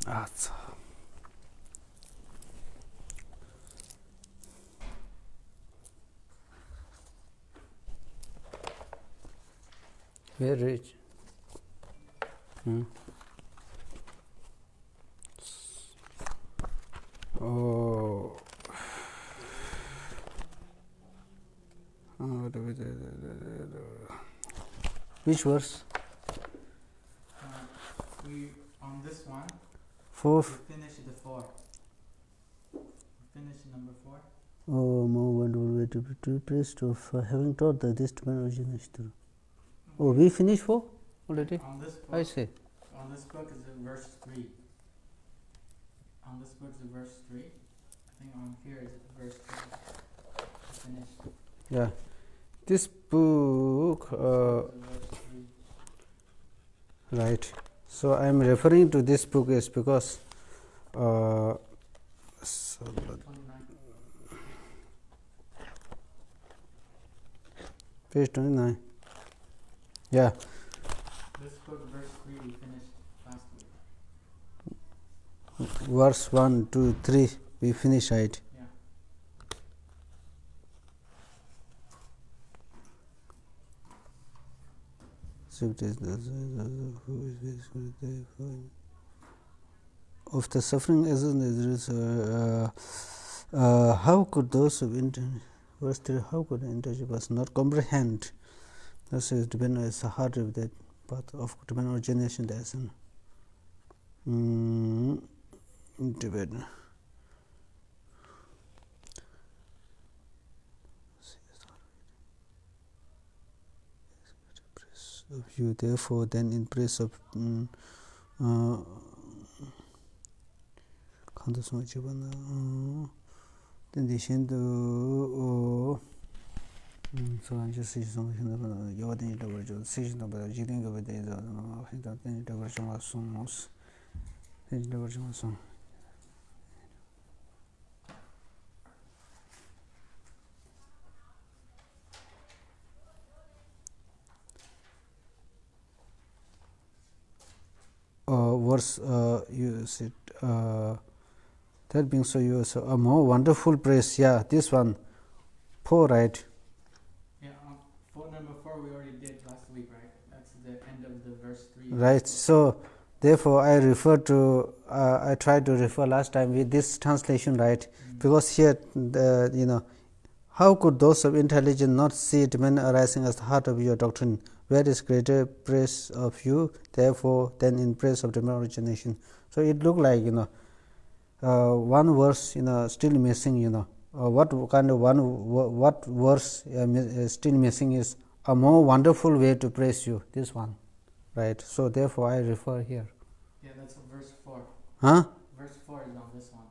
Acha. Where is? Oh. Which verse? We on this one. Fourth. We finished the 4. We finished number 4. Oh, more wonderful way to be praised of having taught that this divine origination. Oh, we finished 4 already? On this book, I see. On this book is verse 3. On this book is verse 3. I think on here is verse 3. Finished. Yeah. This book, right. So I am referring to this book is because page 29. Yeah. This book, verse 3, we finished last week. Verse 1, 2, 3, we finish, right? Yeah. So it is of the suffering as how could those of verse 3, how could an intelligent person not comprehend? This is depend as a heart of that path of divine origination as an depend. Of you, therefore, then in praise of then the shin to so I'm just saying something you are the decision about getting over the version of songs. The version of song. Verse you said that being so you so a more wonderful praise. Yeah, this one 4, right? Yeah, for number 4 we already did last week, right? That's the end of the verse 3. Right. So therefore I refer to I tried to refer last time with this translation, right? Because here how could those of intelligence not see divine arising as the heart of your doctrine? Where is greater praise of you, therefore, than in praise of divine origination? So it looked like one verse still missing. What kind of what verse still missing is a more wonderful way to praise you. This one, right? So therefore, I refer here. Yeah, that's verse 4. Huh? Verse 4 is on this one.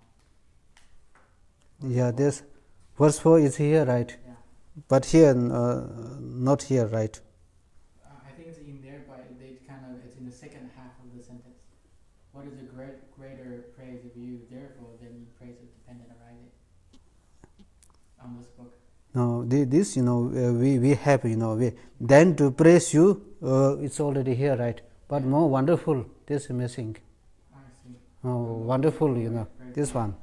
Yeah, this verse 4 is here, right? Yeah. But here, not here, right? I think it's in there, but it's in the second half of the sentence. What is the greater praise of you, therefore, than you praise of dependent arising? On this book. No, this we have then to praise you. It's already here, right? But more wonderful. This is missing. I see. Oh, wonderful. This one.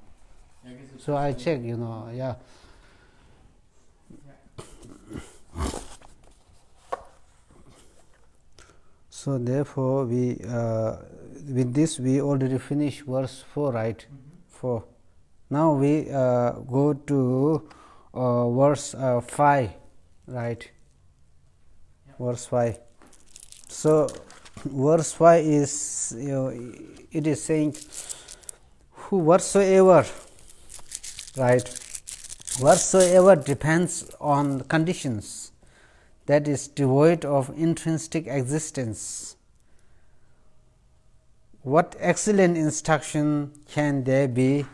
Yeah, so I check. Yeah. So therefore, we with this we already finished verse 4, right? 4. Now we go to verse 5, right? Yeah. Verse 5. So verse 5 is it is saying who whatsoever, right? Whatsoever depends on conditions, that is devoid of intrinsic existence. What excellent instruction can there be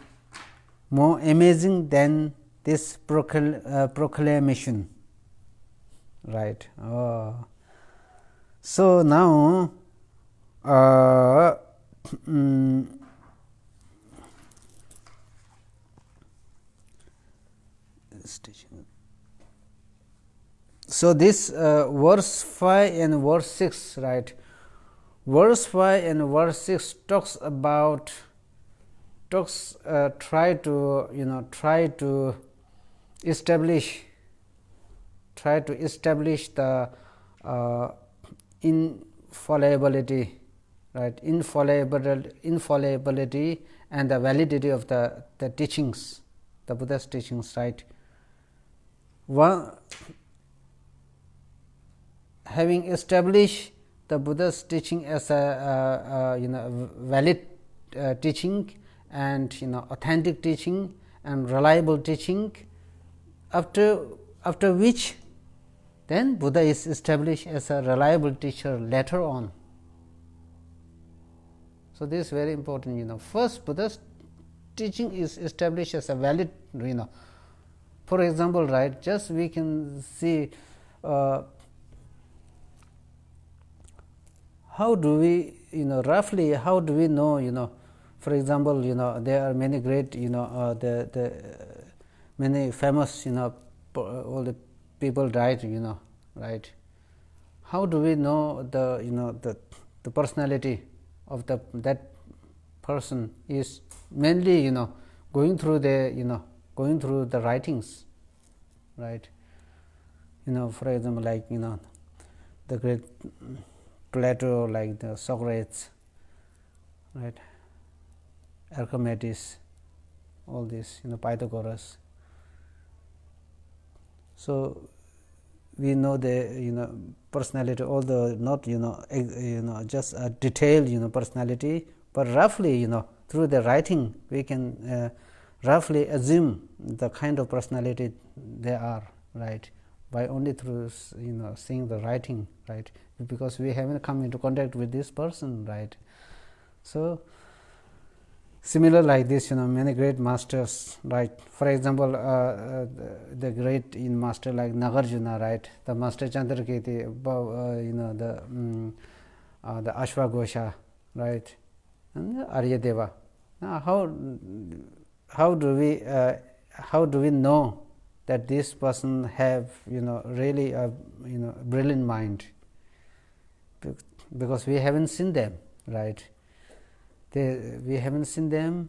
more amazing than this proclamation, right? So now so this verse 5 and verse 6, right? Verse 5 and verse 6 talks about talks try to establish the infallibility, right? Infallibility and the validity of the teachings, the Buddha's teachings, right? One, having established the Buddha's teaching as a valid teaching and authentic teaching and reliable teaching, after which then Buddha is established as a reliable teacher later on. So this is very important. First, Buddha's teaching is established as a valid. For example, right? Just we can see how do we roughly how do we know for example there are many great the many famous all the people died right. How do we know the personality of that person is mainly going through the going through the writings, right. For example, like the great Plato, like the Socrates, right, Archimedes, all this, Pythagoras. So we know the personality, although not just a detailed personality, but roughly through the writing we can roughly assume the kind of personality they are, right, by only through seeing the writing, right, because we haven't come into contact with this person, right. So similar like this, many great masters, right. For example, the great master like Nagarjuna, right, the master Chandrakirti, the Ashwagosha, right, and Aryadeva. Now, how do we know that this person have really a brilliant mind? Because we haven't seen them, right. We haven't seen them.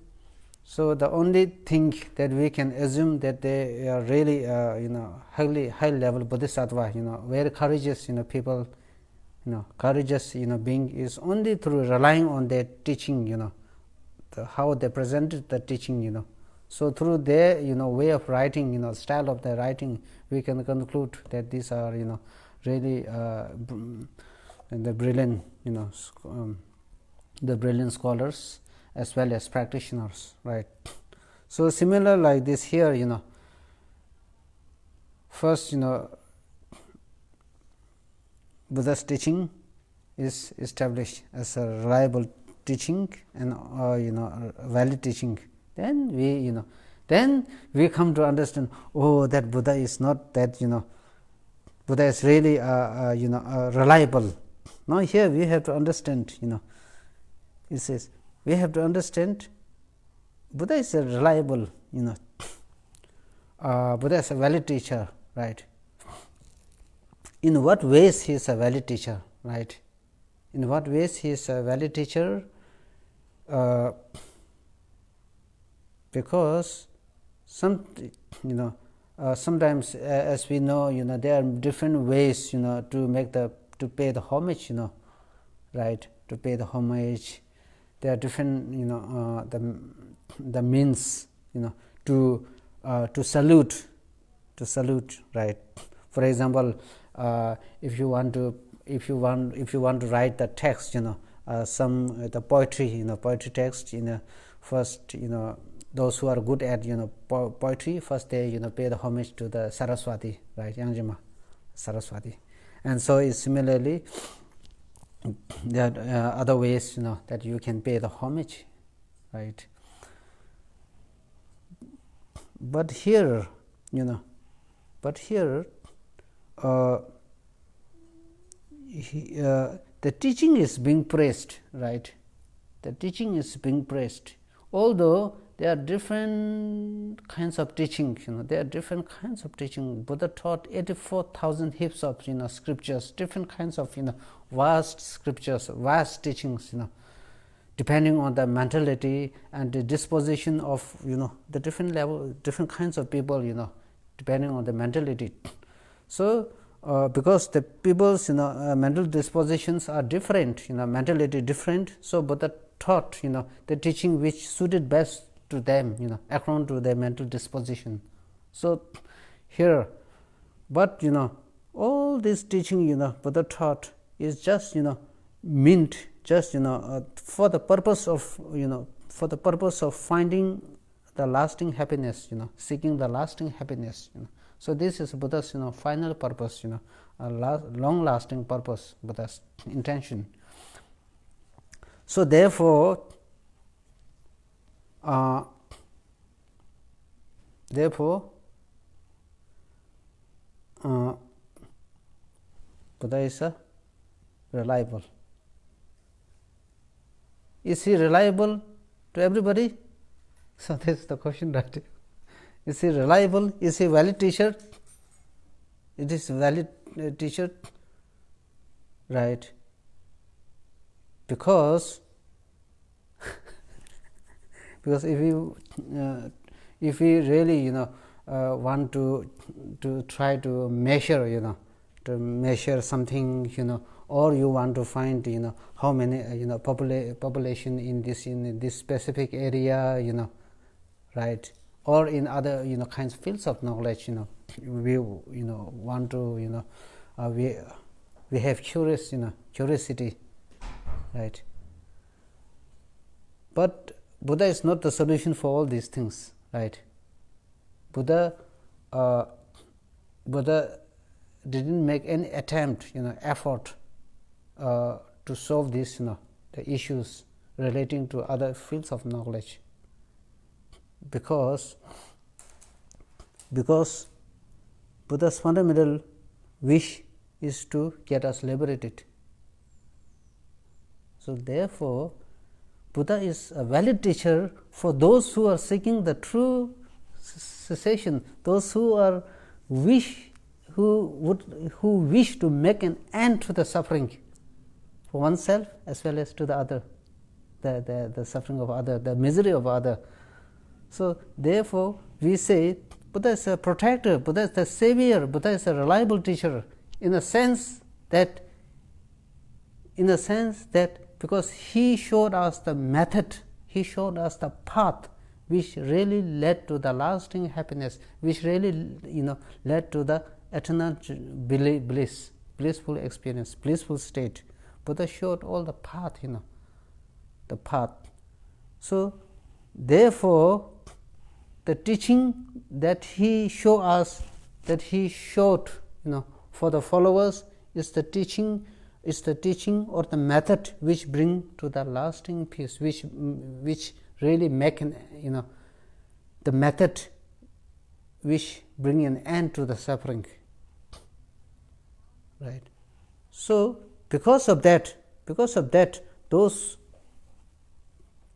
So the only thing that we can assume that they are really high level bodhisattva, very courageous people, courageous being, is only through relying on their teaching, how they presented the teaching. So through their way of writing, style of their writing, we can conclude that these are really the brilliant the brilliant scholars as well as practitioners, right. So similar like this here, first Buddha's teaching is established as a reliable teaching and valid teaching. Then we come to understand, oh, that Buddha is not that Buddha is really reliable. Now here we have to understand, it says we have to understand Buddha is a reliable, Buddha is a valid teacher, right. In what ways he is a valid teacher, right? In what ways he is a valid teacher? Because sometimes as we know, there are different ways, to pay the homage, right? To pay the homage, there are different, the means, to salute, right? For example, if you want to write the text, the poetry, poetry text, first, those who are good at poetry, first they pay the homage to the Saraswati, right, Yangjima Saraswati. And so is similarly there are other ways that you can pay the homage, right. But here the teaching is being praised, right. The teaching is being praised, although there are different kinds of teaching. There are different kinds of teaching. Buddha taught 84,000 heaps of scriptures, different kinds of vast scriptures, vast teachings. depending on the mentality and the disposition of the different level, different kinds of people, depending on the mentality. So, because the people's mental dispositions are different, mentality different. So, Buddha taught the teaching which suited best to them, according to their mental disposition. So, here, but all this teaching Buddha taught is just meant just for the purpose of for the purpose of finding the lasting happiness, seeking the lasting happiness. So, this is Buddha's final purpose, a long lasting purpose, Buddha's intention. So, therefore, Buddha is reliable. Is he reliable to everybody? So, this is the question, right? Is he reliable? Is he a valid teacher? It is a valid teacher, right? Because because if we really want to try to measure to measure something or you want to find how many population in this specific area right, or in other kinds of fields of knowledge we want to we have curiosity, right. But Buddha is not the solution for all these things, right. Buddha didn't make any attempt effort to solve these the issues relating to other fields of knowledge, because Buddha's fundamental wish is to get us liberated. So, therefore, Buddha is a valid teacher for those who are seeking the true cessation, those who wish to make an end to the suffering for oneself as well as to the other, the suffering of other, the misery of other. So, therefore, we say Buddha is a protector, Buddha is the savior, Buddha is a reliable teacher, in a sense that because he showed us the method, he showed us the path which really led to the lasting happiness, which really led to the eternal bliss, blissful experience, blissful state. Buddha showed all the path, the path. So, therefore, the teaching that he showed us, that he showed for the followers is the teaching or the method which bring to the lasting peace, which really make the method which bring an end to the suffering, right. So, because of that those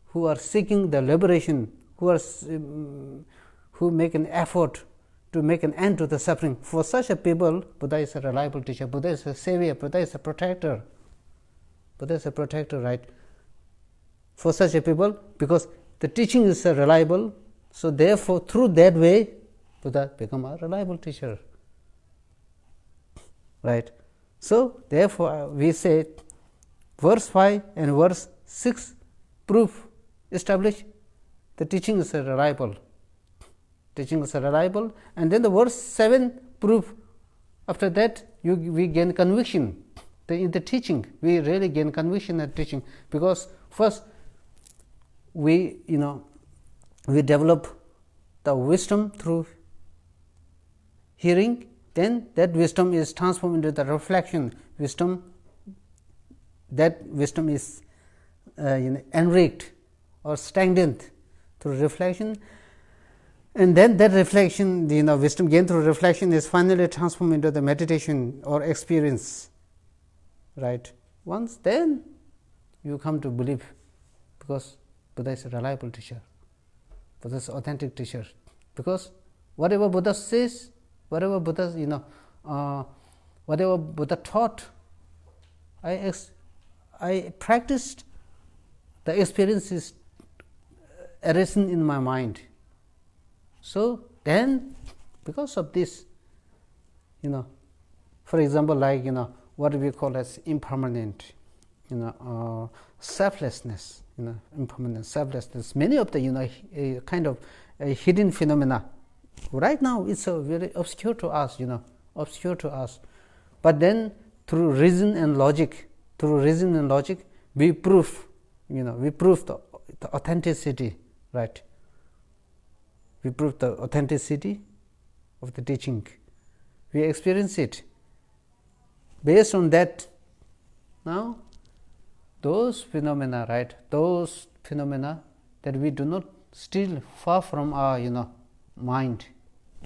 who are seeking the liberation, who make an effort to make an end to the suffering, for such a people Buddha is a reliable teacher, Buddha is a savior, Buddha is a protector, right, for such a people, because the teaching is reliable. So, therefore, through that way Buddha become a reliable teacher, right. So, therefore, we say verse 5 and verse 6 proof establish the teaching is reliable, and then the verse 7 proof. After that we gain conviction in the teaching, we really gain conviction in teaching, because first we develop the wisdom through hearing, then that wisdom is transformed into the reflection wisdom, that wisdom is enriched or stagnant through reflection, and then that reflection, wisdom gained through reflection is finally transformed into the meditation or experience, right. Once then you come to believe, because Buddha is a reliable teacher, Buddha is an authentic teacher, because whatever Buddha says, whatever Buddha whatever Buddha taught, I practiced the experience is arisen in my mind. So then, because of this, for example, like what we call as impermanent, selflessness, impermanent selflessness. Many of the kind of hidden phenomena. Right now, it's very obscure to us, obscure to us. But then, through reason and logic, we prove, we prove the authenticity, right? We prove the authenticity of the teaching. We experience it. Based on that, now those phenomena, right? Those phenomena that we do not, still far from our, mind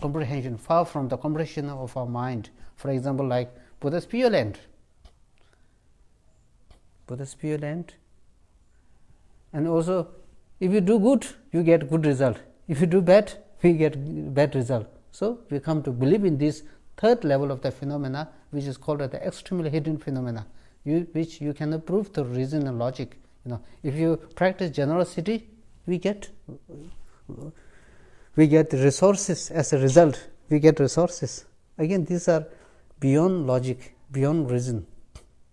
comprehension, far from the comprehension of our mind. For example, like Buddha's Pure Land. Buddha's Pure Land. And also, if you do good, you get good result. If you do bad, we get bad result. So we come to believe in this third level of the phenomena, which is called the extremely hidden phenomena, which you cannot prove through reason and logic. If you practice generosity, we get resources. As a result, we get resources. Again, these are beyond logic, beyond reason.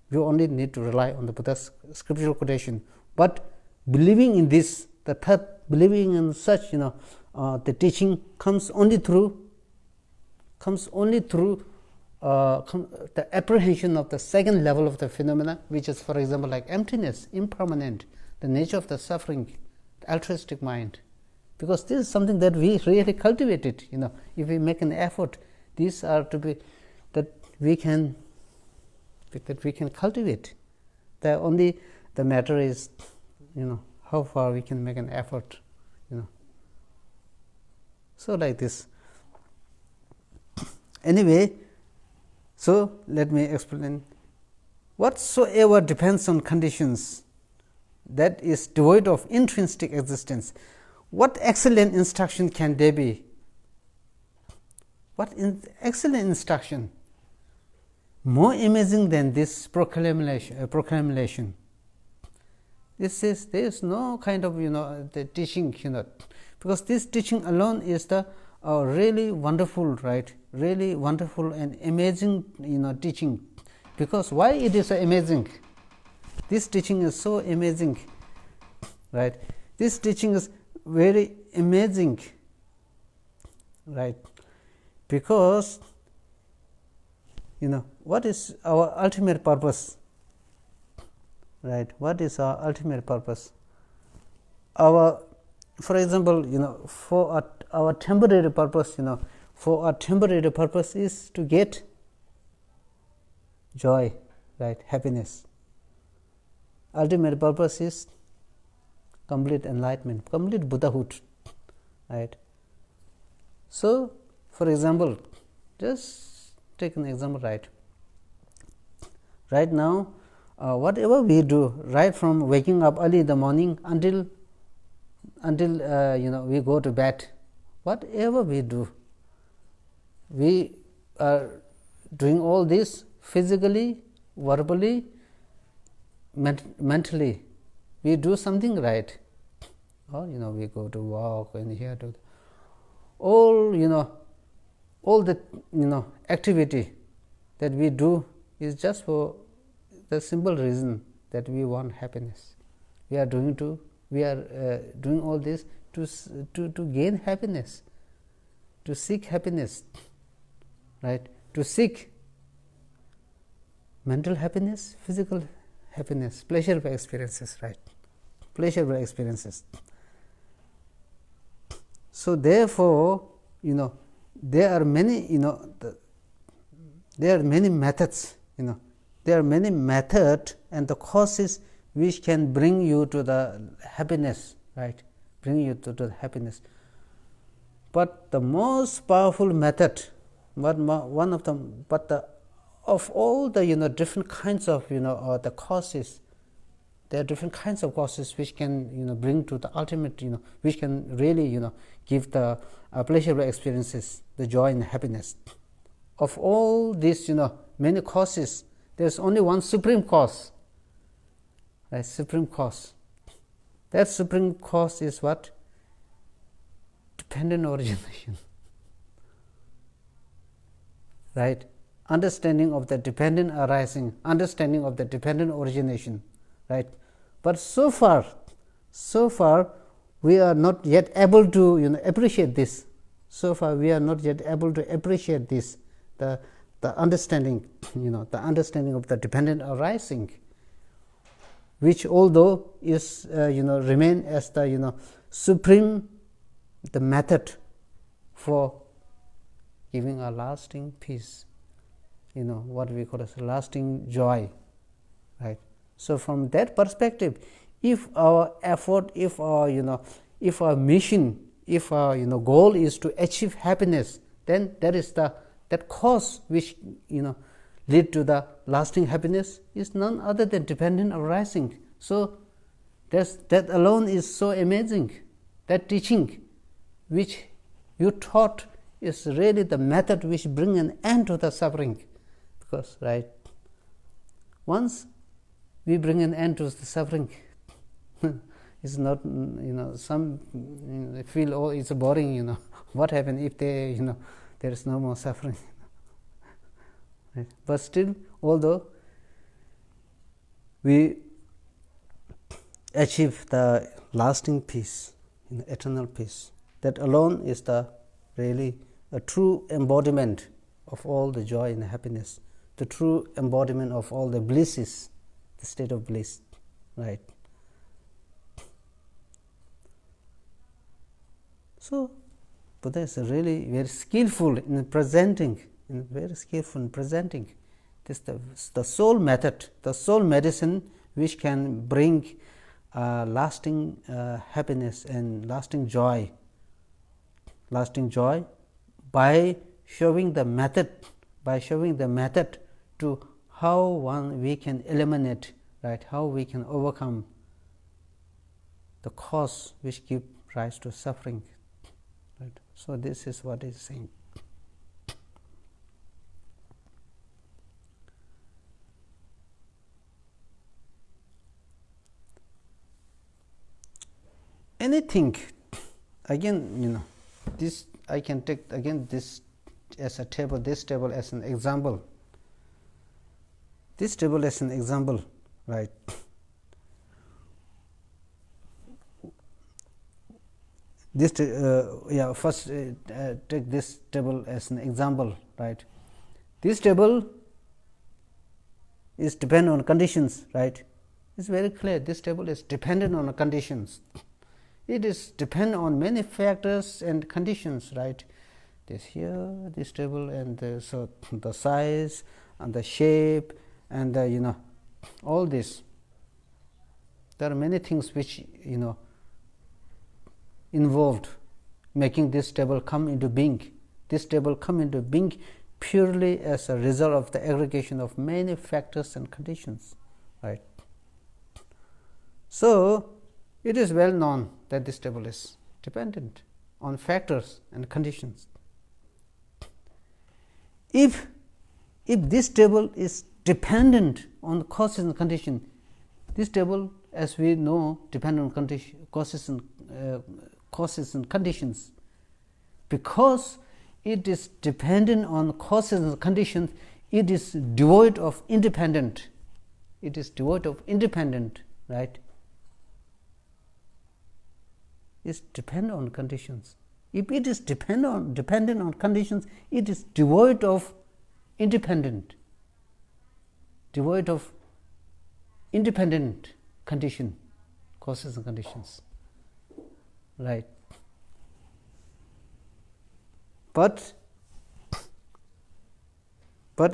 We only need to rely on the Buddha's scriptural quotation. But believing in this, the third, believing in such, the teaching comes only through the apprehension of the second level of the phenomena, which is, for example, like emptiness, impermanent, the nature of the suffering, the altruistic mind. Because this is something that we really cultivated. If we make an effort, these are to be that we can cultivate. The matter is, how far we can make an effort. So like this. Anyway, so let me explain. Whatsoever depends on conditions, that is devoid of intrinsic existence. What excellent instruction can there be? What excellent instruction? More amazing than this proclamation. This is, there is no kind of the teaching, because this teaching alone is the really wonderful, right? Really wonderful and amazing, teaching. Because why it is so amazing? This teaching is so amazing, right? This teaching is very amazing, right? Because what is our ultimate purpose, right? What is our ultimate purpose? For example, for our temporary purpose, for our temporary purpose is to get joy, right? Happiness. Ultimate purpose is complete enlightenment, complete Buddhahood, right? So, for example, just take an example, right? Right now, whatever we do, right from waking up early in the morning until we go to bed, whatever we do, we are doing all this physically, verbally, mentally. We do something right, or we go to walk and here to all the activity that we do is just for the simple reason that we want happiness. We are doing all this to gain happiness, to seek happiness, right? To seek mental happiness, physical happiness, pleasurable experiences, right? Pleasurable experiences. So therefore, there are many, there are many methods, there are many methods and the causes which can bring you to the happiness, right? Bring you to the happiness. But the most powerful method, one of them, of all the different kinds of the causes, there are different kinds of causes which can bring to the ultimate, which can really give the pleasurable experiences, the joy and happiness. Of all these many causes, there is only one supreme cause, right? Supreme cause. That supreme cause is what? Dependent origination. Right? Understanding of the dependent arising, understanding of the dependent origination. Right? But so far we are not yet able to appreciate this. So far we are not yet able to appreciate this, the understanding, the understanding of the dependent arising, which although is remain as the supreme, the method for giving a lasting peace, what we call as lasting joy, right? So from that perspective, if our effort, if our if our mission, if our goal is to achieve happiness, then that is that cause which lead to the lasting happiness is none other than dependent arising. So that alone is so amazing. That teaching which you taught is really the method which bring an end to the suffering, because right, once we bring an end to the suffering, it's not some feel, oh, it's boring, what happened if they there is no more suffering. Right? But still, although we achieve the lasting peace, eternal peace, that alone is the really a true embodiment of all the joy and happiness, the true embodiment of all the blisses, the state of bliss, right? So Buddha is really very skillful in presenting, this the sole method, the sole medicine which can bring lasting happiness and lasting joy by showing the method, to how we can eliminate, right, how we can overcome the cause which give rise to suffering. Right. So this is what is saying. Anything, again, this I can take again this as a table, this table as an example. This table as an example, right? This first take this table as an example, right? This table is dependent on conditions, right? It's very clear. This table is dependent on conditions. It is dependent on many factors and conditions, right? This here, this table, and so the size and the shape and the all this. There are many things which involved making this table come into being. This table come into being purely as a result of the aggregation of many factors and conditions, right? So it is well known that this table is dependent on factors and conditions. If this table is dependent on causes and conditions, this table, as we know, dependent on causes and conditions. Because it is dependent on causes and conditions, it is devoid of independent. It is devoid of independent, right? It's dependent on conditions. If it is dependent on conditions, it is devoid of independent condition, causes and conditions, right? But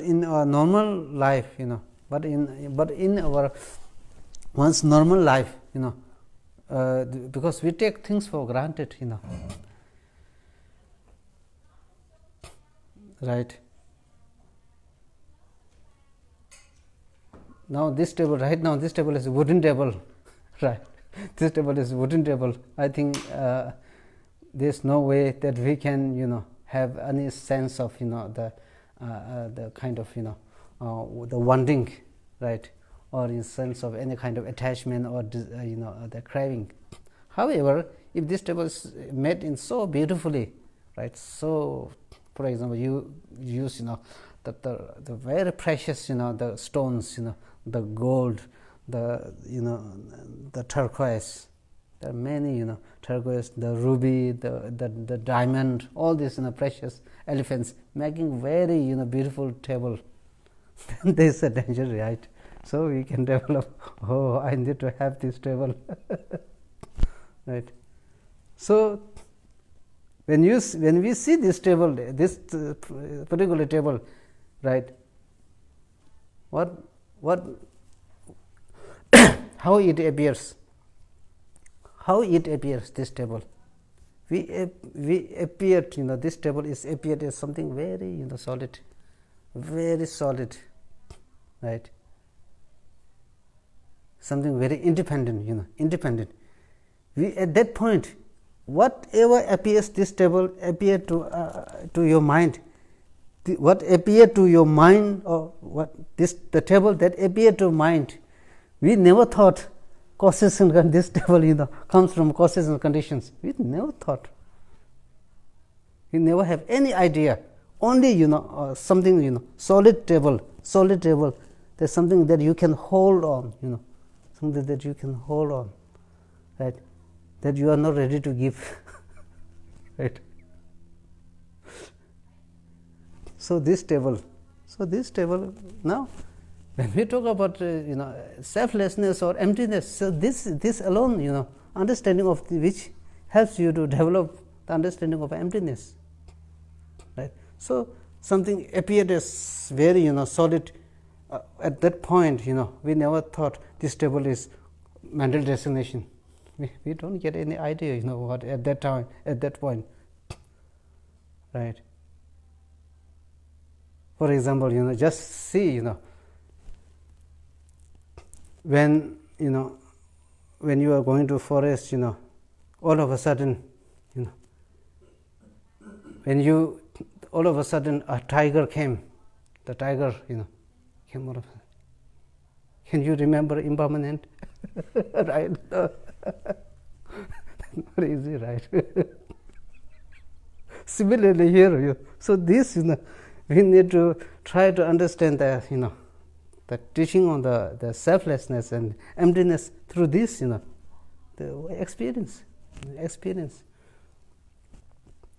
in our normal life, but in our one's normal life, because we take things for granted, right? Now this table, right now this table is a wooden table, right? This table is a wooden table. I think there's no way that we can have any sense of the kind of the wanting, right, or in sense of any kind of attachment or the craving. However, if this table is made in so beautifully, right? So, for example, you use the very precious the stones, the gold, the turquoise. There are many turquoise, the ruby, the diamond, all these precious elephants, making very beautiful table. There is a danger, right? So we can develop. Oh, I need to have this table, right? So when we see this table, this particular table, right? What how it appears? How it appears, this table? We appeared, this table is appeared as something very solid, very solid, right? Something very independent, independent. We at that point, whatever appears this table appear to your mind. What appeared to your mind, or what the table that appeared to mind, we never thought causation this table comes from causation conditions. We never thought. We never have any idea. Only something solid table. There's something that you can hold on. Something that you can hold on, right? That you are not ready to give, right? So this table now, when we talk about selflessness or emptiness, so this alone understanding of which helps you to develop the understanding of emptiness, right? So something appeared as very solid at that point. We never thought this table is mental designation. We don't get any idea what at that time, at that point, right? For example, just see when you are going to forest, all of a sudden, when you all of a sudden a tiger came, the tiger came out of. Can you remember impermanent? Right? Not easy, right? Similarly here, so this we need to try to understand the the teaching on the selflessness and emptiness through this the experience.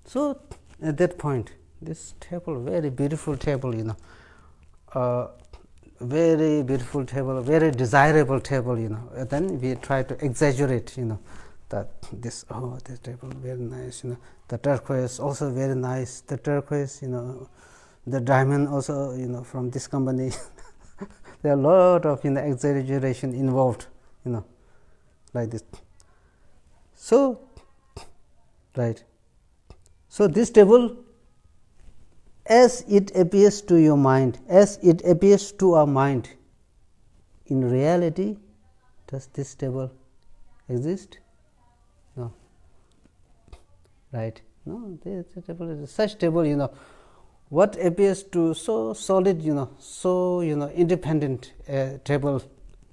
So at that point, this table, very beautiful table, very beautiful table, very desirable table, and then we try to exaggerate, that this table very nice, the turquoise also very nice, the turquoise, the diamond also, from this company. There are a lot of exaggeration involved, like this. So, right. So this table, as it appears to your mind, as it appears to our mind, in reality, does this table exist? No. Right? No, the table is such table. What appears to so solid, so independent table,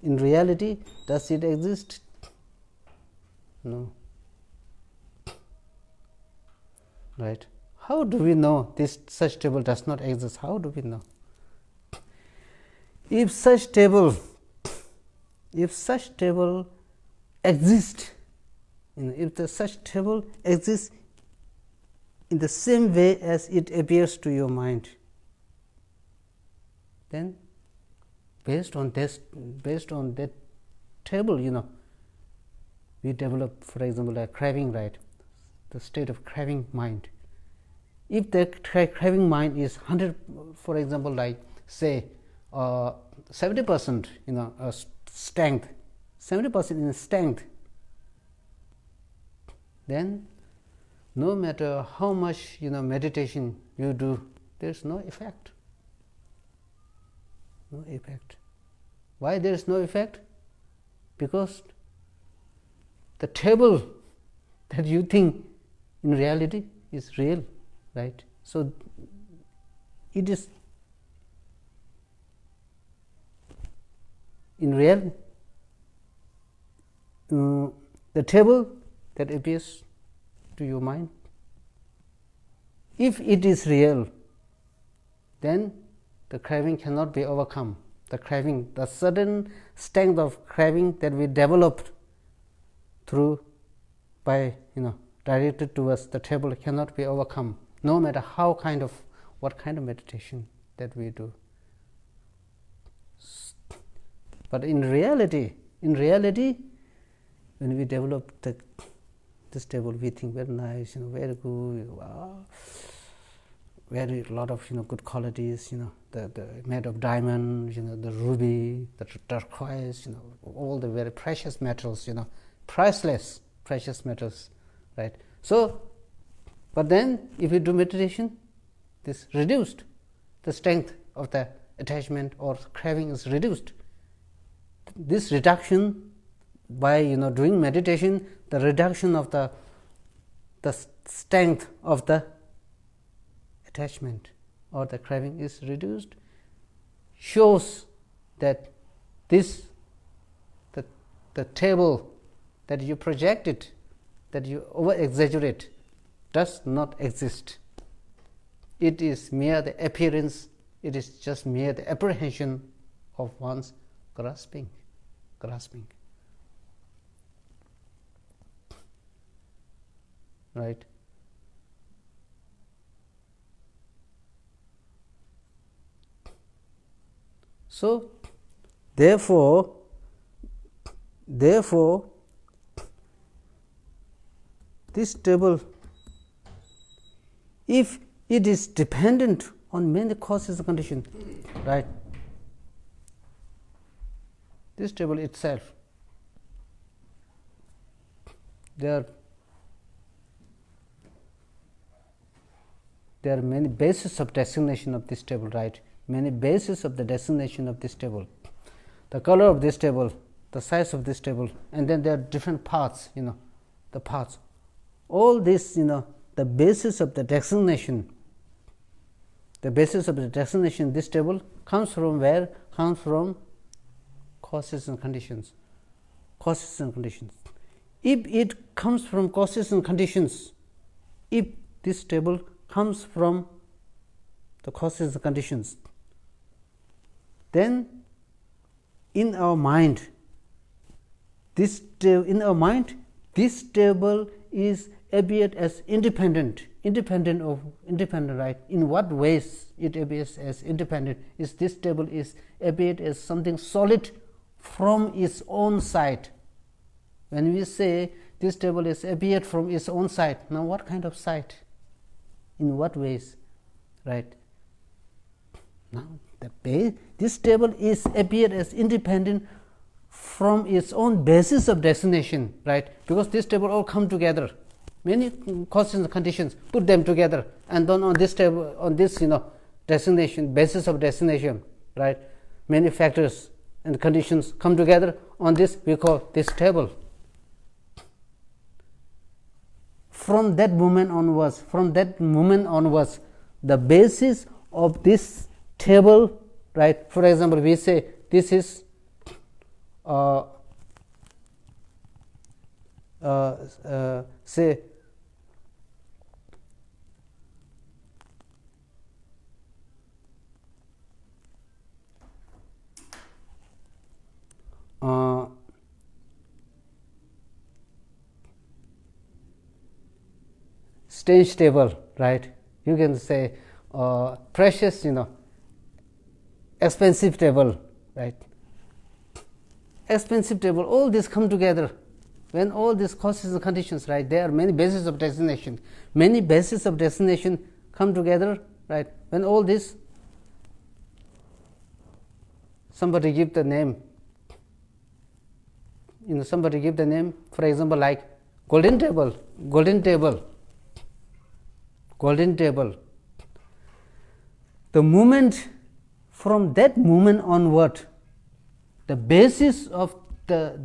in reality, does it exist? No. Right? How do we know this such table does not exist? How do we know? If such table exists, if such table exists in the same way as it appears to your mind, then based on that table, we develop, for example, a craving, right? The state of craving mind. If the craving mind is 100, for example, like say 70%, strength, 70% in strength, then no matter how much meditation you do, there is no effect. No effect. Why there is no effect? Because the table that you think in reality is real, right? So it is in real, the table that appears to your mind, if it is real, then the craving cannot be overcome. The craving, the sudden strength of craving that we developed through by directed towards the table cannot be overcome, no matter what kind of meditation that we do. But in reality, when we develop this table, we think very nice, very good, wow, very lot of good qualities, the made of diamond, the ruby, the turquoise, all the very precious metals, priceless precious metals, right? So, but then if you do meditation, this reduced, the strength of the attachment or craving is reduced. This reduction by doing meditation, the reduction of the strength of the attachment or the craving is reduced, shows that the table that you projected, that you over exaggerate, does not exist. It is mere the appearance, it is just mere the apprehension of one's grasping. Right? So, therefore, this table, if it is dependent on many causes and conditions, right? This table itself, there are many bases of designation of this table, right? Many bases of the designation of this table. The color of this table, the size of this table, and then there are different parts, the parts. All this, the basis of the designation, this table comes from where? Comes from causes and conditions. If it comes from causes and conditions, if this table comes from the causes and conditions, then in our mind, this table is appeared as independent, right? In what ways it appears as independent? Is this table is appeared as something solid from its own side. When we say this table is appeared from its own side, now what kind of side? In what ways? Right? Now this table is appeared as independent from its own basis of designation, right? Because this table all come together, many causes and conditions, put them together, and then on this table, on this designation, basis of designation, right? Many factors and conditions come together. On this we call this table. From that moment onwards, the basis of this table, right? For example, we say this is say stage table, right? You can say precious, expensive table, right? Expensive table, all this come together. When all these causes and conditions, right, there are many bases of designation. Many bases of designation come together, right? When all this, somebody give the name, somebody give the name, for example, like golden table. The moment, from that moment onward, the basis of the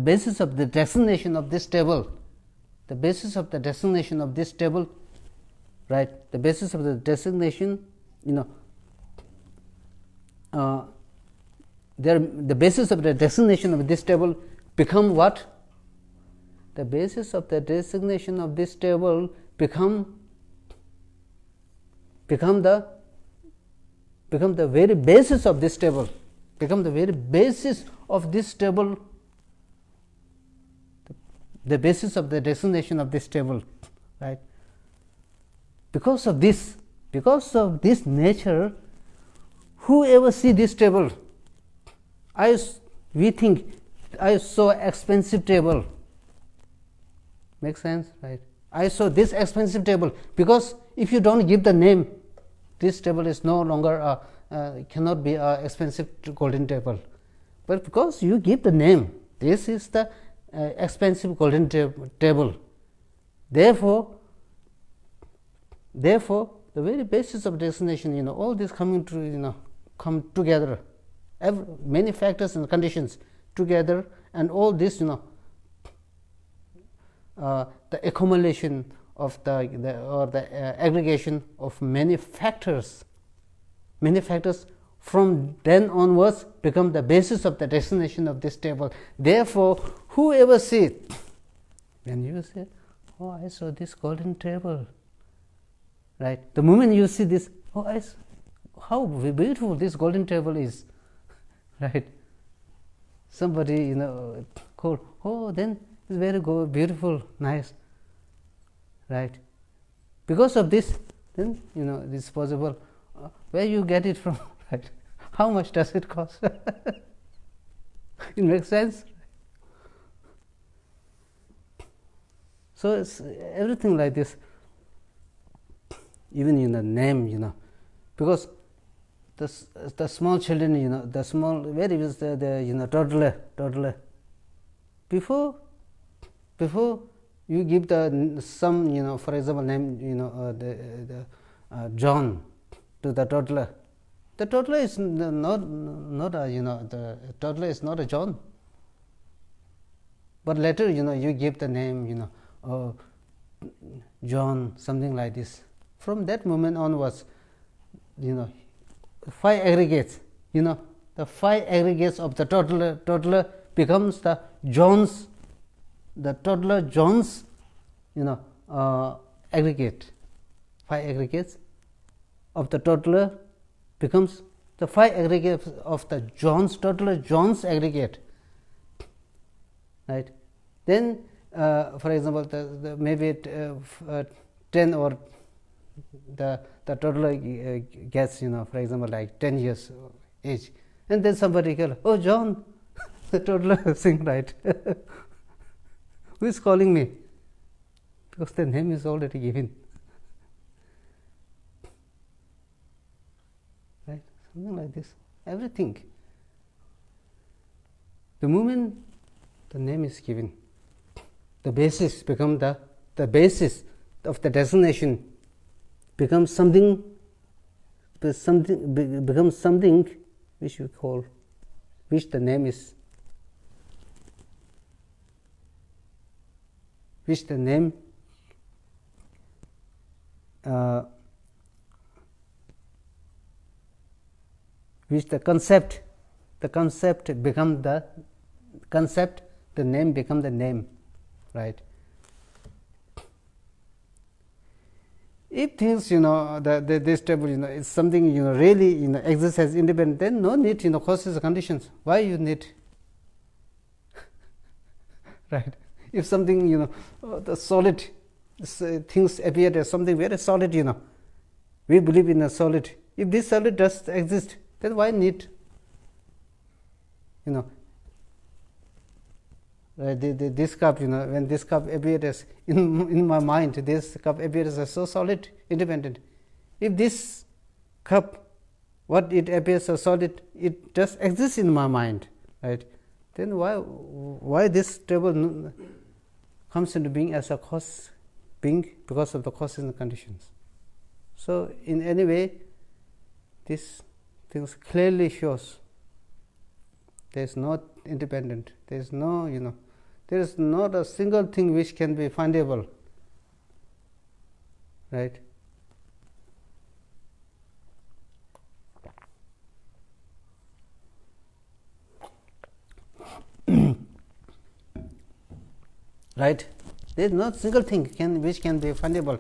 basis of the designation of this table, right? The basis of the designation, the basis of the designation of this table become what? The basis of the designation of this table become the very basis of this table, become the very basis of this table, the basis of the designation of this table, right? Because of this nature, whoever see this table, we think I saw expensive table. Makes sense, right? I saw this expensive table, because if you don't give the name, this table is no longer cannot be a expensive golden table. But because you give the name, this is the expensive golden table. Therefore, the very basis of designation, all this coming to come together, many factors and conditions together, and all this the accumulation of the aggregation of many factors from then onwards become the basis of the designation of this table. Therefore, whoever see, when you say, oh, I saw this golden table, right? The moment you see this, oh, how beautiful this golden table is, right? Somebody called, oh, then it's very good, beautiful, nice, right? Because of this, then this is possible. Where you get it from, right? How much does it cost? It makes sense. So it's everything like this. Even in the name, because the small children, the small, where is the toddler. Before you give the some, for example, name, the John to the toddler. The toddler is not a the toddler is not a John. But later, you give the name, John, something like this. From that moment onwards, 5 aggregates, the 5 aggregates of the toddler becomes the John's, the toddler John's, aggregate. 5 aggregates of the toddler becomes the 5 aggregates of the toddler John's aggregate, right? Then, for example, the maybe 10 or the toddler gets, for example, like 10 years age, and then somebody goes, oh, John, the toddler sing, right? Who is calling me? Because the name is already given, right? Something like this. Everything. The moment the name is given, the basis become the basis of the designation becomes something which we call, which the name is, which the name which the concept become the concept, the name become the name, right? If things, this table, is something, really, exists as independent, then no need, causes and conditions. Why you need? Right? If something, the solid things appear as something very solid, we believe in a solid. If this solid does exist, then why need? This cup, when this cup appears in my mind, this cup appears as so solid, independent. If this cup, what it appears as solid, it just exists in my mind, right? Then why this table comes into being as a cause being? Because of the causes and conditions. So in any way, this things clearly shows there is not independent. There is no, there is not a single thing which can be findable, right? right? There is no single thing which can be findable.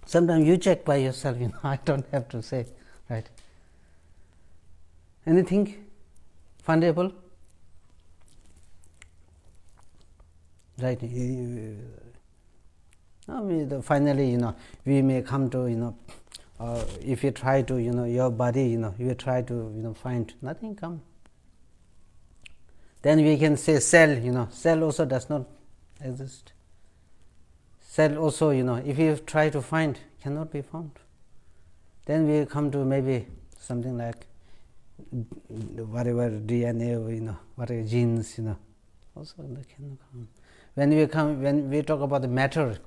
Sometimes you check by yourself, I don't have to say, right? Anything findable, right? Finally, we may come to, if you try to, your body, you try to, find nothing come. Then we can say cell, cell also does not exist. Cell also, if you try to find, cannot be found. Then we come to maybe something like whatever DNA, whatever genes, also they cannot come. When we talk about the matter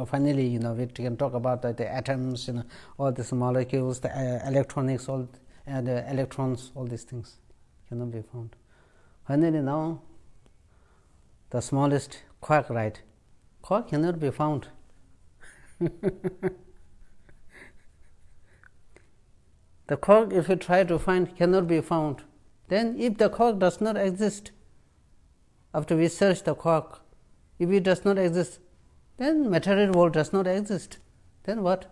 finally, we can talk about the atoms, all these molecules, the electronics, all the electrons, all these things cannot be found. Finally, now the smallest quark, right? Quark cannot be found. The quark, if you try to find, cannot be found. Then, if the quark does not exist, after we search the quark, if it does not exist, then material world does not exist. Then what?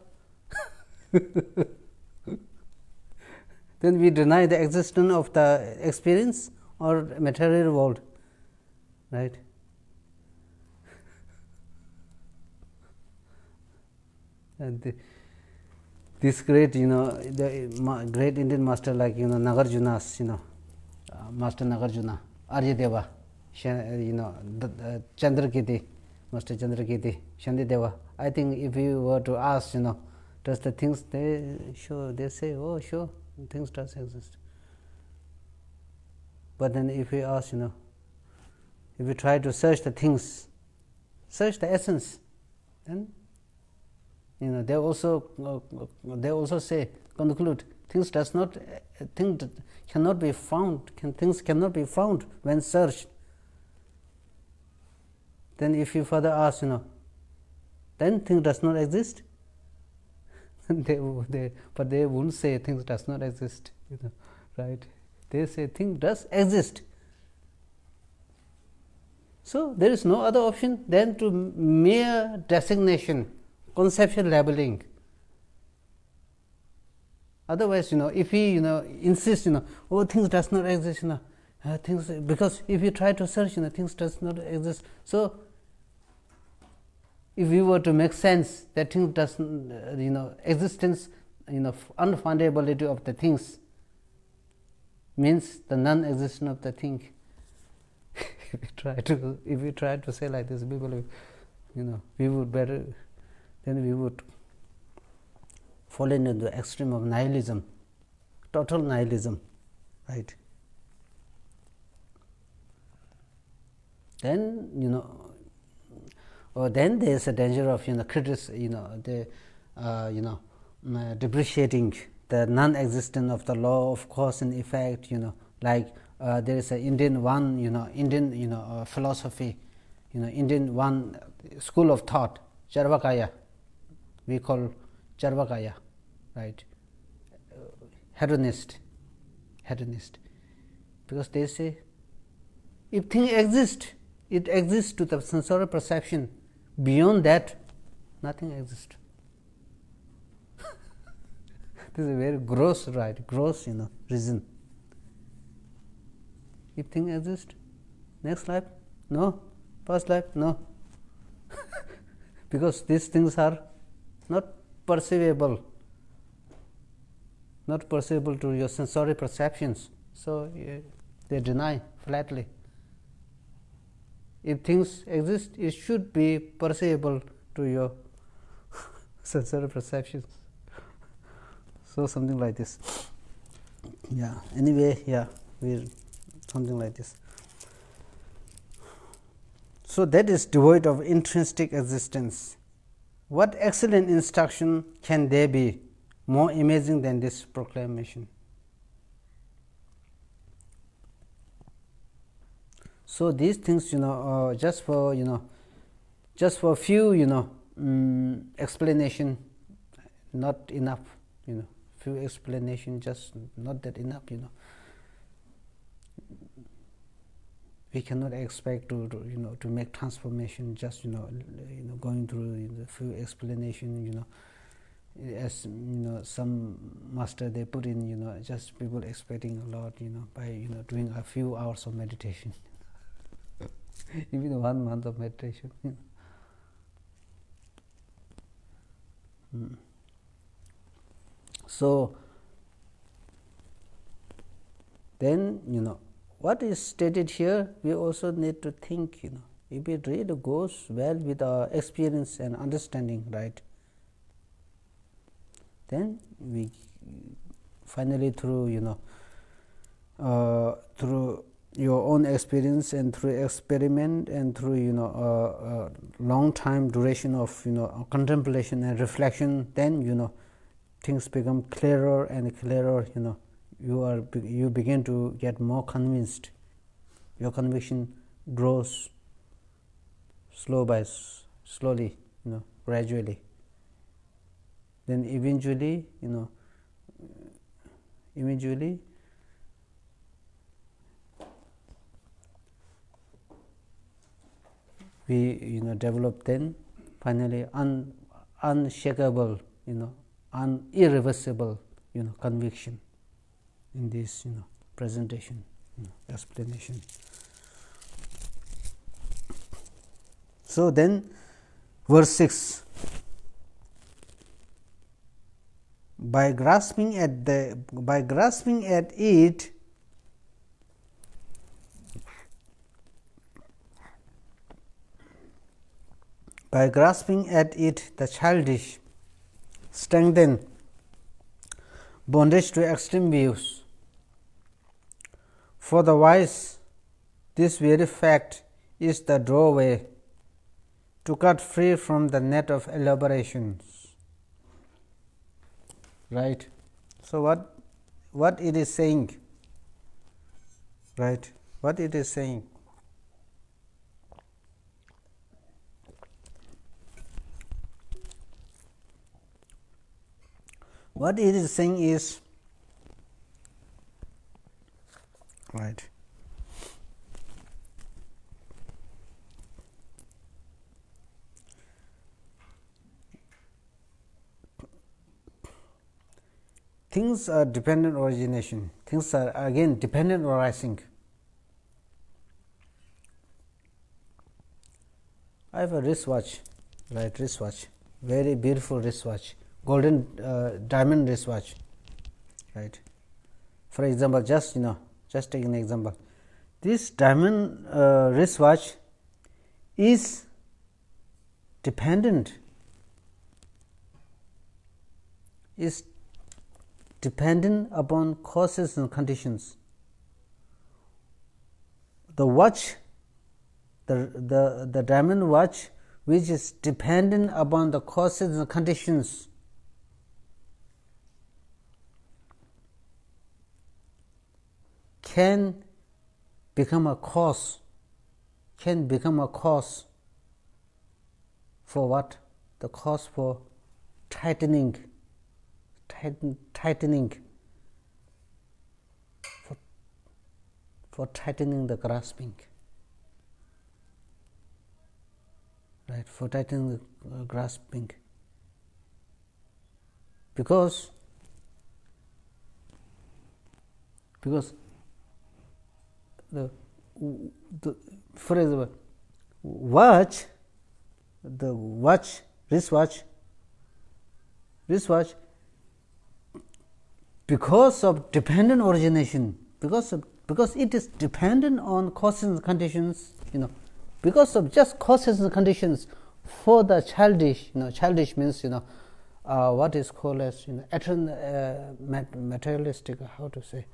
Then we deny the existence of the experience or material world, right? And this great, the great Indian master like Nagarjuna's, Master Nagarjuna, Aryadeva, Chandrakirti, Master Chandrakirti, Shandideva. I think if you were to ask, does the things they say, oh sure, things does exist. But then if we ask, if we try to search the things, search the essence, then they also say, conclude, things cannot be found. Things cannot be found when searched. Then if you further ask, then thing does not exist. But they won't say things does not exist, right? They say thing does exist. So there is no other option than to mere designation, conceptual labeling. Otherwise, if we insist, oh, things does not exist, things, because if you try to search, things does not exist. So if we were to make sense that things does, existence, unfindability of the things means the non-existence of the thing. If we try to say like this, people, we would better, then we would fall into the extreme of nihilism, total nihilism, right? Then then there is a danger of depreciating the non-existence of the law of cause and effect. Like there is an Indian philosophy, Indian one school of thought, Charvakaya. We call Charvakaya, right? Hedonist, because they say if thing exists, it exists to the sensorial perception. Beyond that, nothing exists. This is a very gross, right? Gross, reason. If thing exists, next life, no. Past life, no. Because these things are not perceivable to your sensory perceptions. So they deny flatly. If things exist, it should be perceivable to your sensory perceptions. So something like this. Yeah. Anyway, yeah, we something like this. So that is devoid of intrinsic existence. What excellent instruction can there be more amazing than this proclamation? So these things, just for few, explanation, not enough. Few explanation, just not that enough. we cannot expect to to make transformation just going through the few explanation, as some master they put in just people expecting a lot by doing a few hours of meditation. Even 1 month of meditation. So then what is stated here, we also need to think if it really goes well with our experience and understanding, right, then we finally through through your own experience and through experiment and through long time duration of contemplation and reflection, then things become clearer and clearer. You begin to get more convinced. Your conviction grows slowly, gradually. Then eventually, we develop then finally unshakable, irreversible conviction in this presentation, explanation. So then verse 6, by grasping at it, the childish strengthen bondage to extreme views. For the wise, this very fact is the doorway to cut free from the net of elaborations. Right. So what it is saying, right? What it is saying. What it is saying is, right, things are dependent origination, things are again dependent arising. I have a wristwatch, right, wristwatch, very beautiful wristwatch, golden diamond wristwatch, right. For example, just take an example. This diamond wristwatch is dependent upon causes and conditions. The watch, the diamond watch, which is dependent upon the causes and conditions, can become a cause for what? The cause for tightening for tightening the grasping, right, for tightening the grasping, because the for example, wristwatch, because of dependent origination, because it is dependent on causes and conditions, because of just causes and conditions, for the childish, childish means what is called as materialistic, how to say,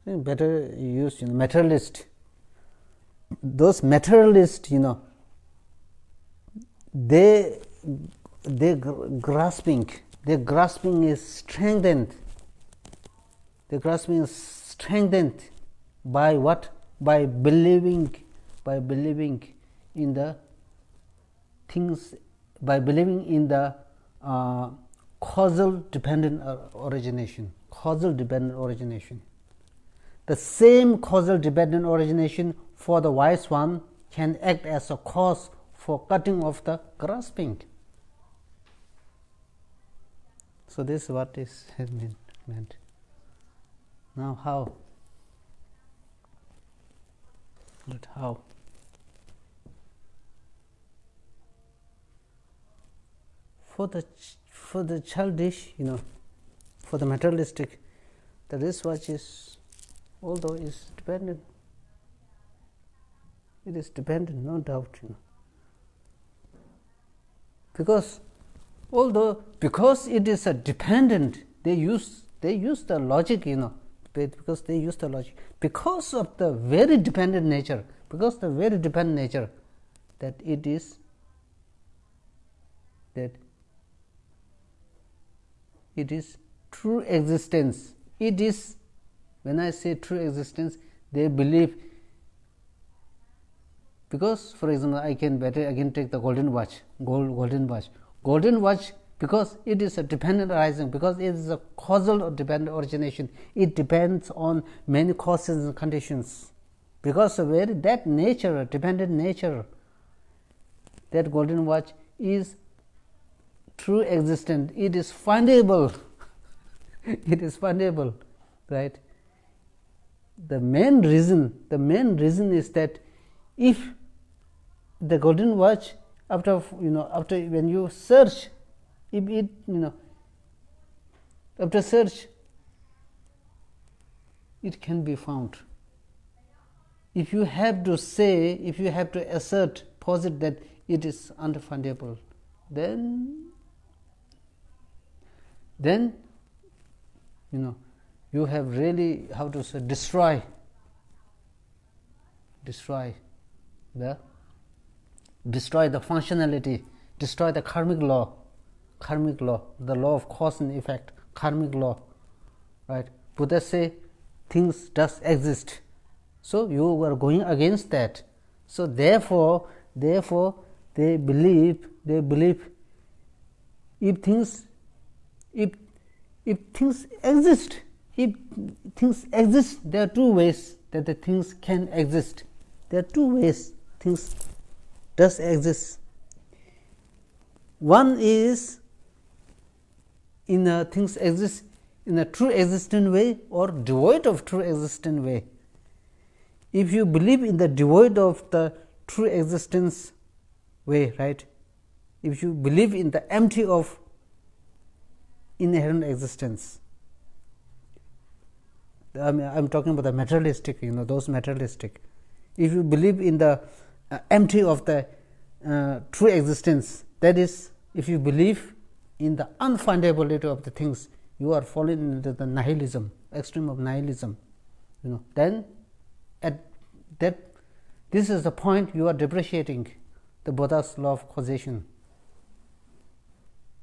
better use materialist. Those materialists, their grasping is strengthened. The grasping is strengthened by what? By believing in the things, by believing in the causal dependent origination. Causal dependent origination. The same causal dependent origination for the wise one can act as a cause for cutting off the grasping. So this is what is meant. Now how? But how? For the childish, for the materialistic, the wristwatch is, although is dependent, it is dependent, no doubt, because because it is a dependent, they use the logic, because they use the logic, because of the very dependent nature, that it is true existence. It is, when I say true existence, they believe, because for example I can take the golden watch, because it is a dependent arising, because it is a causal or dependent origination, it depends on many causes and conditions, because of that nature, dependent nature, that golden watch is true existent, it is findable. It is findable, right? The main reason is that if the golden watch, after when you search, if it after search, it can be found. If you have to assert, posit that it is unfindable, then you have really, how to say, destroy the functionality, destroy the karmic law, the law of cause and effect, karmic law, right? Buddha say things does exist, so you are going against that. So therefore they believe if things exist, there are two ways that the things can exist. There are two ways things does exist. One is things exist in a true existent way or devoid of true existent way. If you believe in the devoid of the true existence way, right? If you believe in the empty of inherent existence, I am talking about the materialistic, those materialistic. If you believe in the empty of the true existence, that is, if you believe in the unfindability of the things, you are falling into the nihilism, extreme of nihilism. Then at that, this is the point you are depreciating the Buddha's law of causation.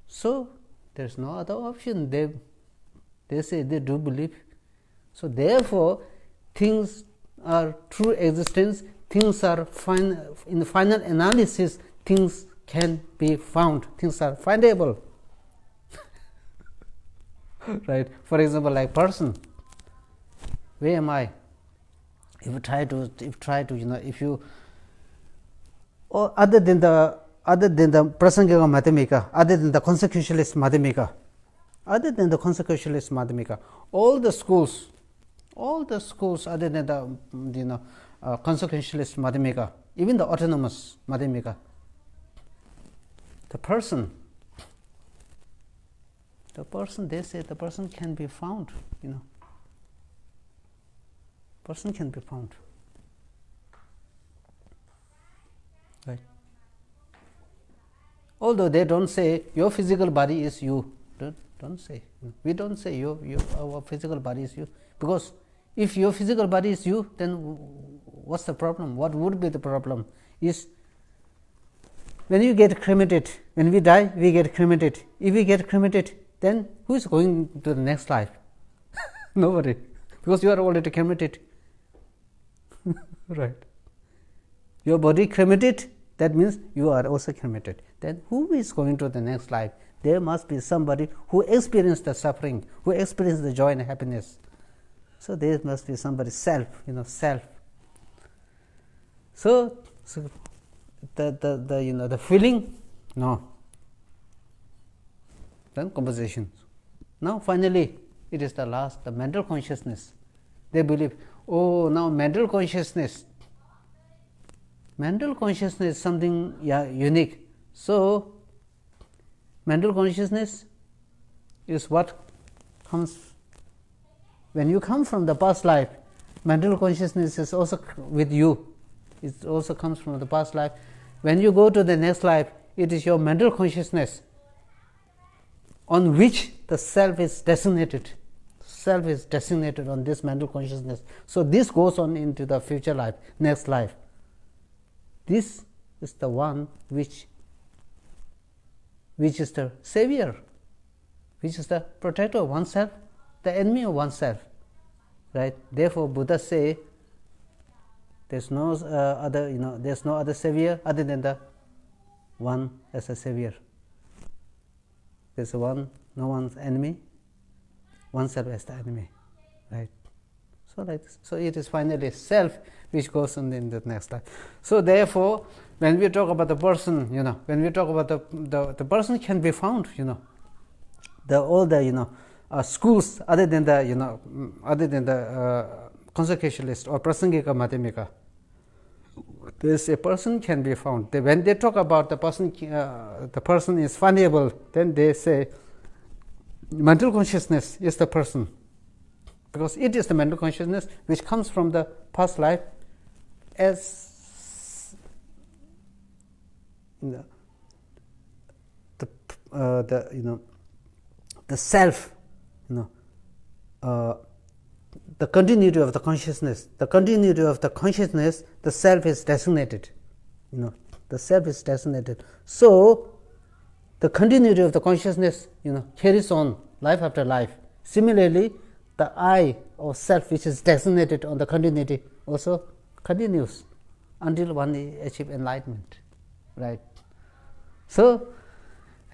So there is no other option. They say they do believe. So therefore, things are true existence. Things are in the final analysis. Things can be found. Things are findable. Right? For example, like person. Where am I? If you try to, or other than the Prasangika Madhyamika, other than the consequentialist Madhyamika, all the schools other than the consequentialist Madhyamika, even the autonomous Madhyamika, the person, they say the person can be found, person can be found, right? Although they don't say your physical body is you, don't say. We don't say our physical body is you, because if your physical body is you, then what's the problem? What would be the problem? Is when you get cremated, when we die, we get cremated. If we get cremated, then who is going to the next life? Nobody, because you are already cremated. Right? Your body cremated, that means you are also cremated. Then who is going to the next life? There must be somebody who experienced the suffering, who experienced the joy and happiness. So there must be somebody, self, self. So the feeling, no. Then composition. Now finally, it is the last, the mental consciousness. They believe, oh, now mental consciousness. Mental consciousness is something unique. So mental consciousness is what comes when you come from the past life. Mental consciousness is also with you. It also comes from the past life. When you go to the next life, it is your mental consciousness on which the self is designated. Self is designated on this mental consciousness. So this goes on into the future life, next life. This is the one which is the savior, which is the protector of oneself, the enemy of oneself. Right? Therefore, Buddha say there's no there's no other savior other than the one as a savior. There's no one's enemy, oneself as the enemy. Right? So like this. So it is finally self which goes on in the next life. So therefore, when we talk about the person, when we talk about the person can be found, all the schools other than the consequentialist or prasangika madhyamika, this a person can be found. When they talk about the person is findable, then they say mental consciousness is the person, because it is the mental consciousness which comes from the past life as the self, the continuity of the consciousness. The continuity of the consciousness, the self is designated. The self is designated. So the continuity of the consciousness, carries on life after life. Similarly, the I or self, which is designated on the continuity, also continues until one achieves enlightenment. Right? So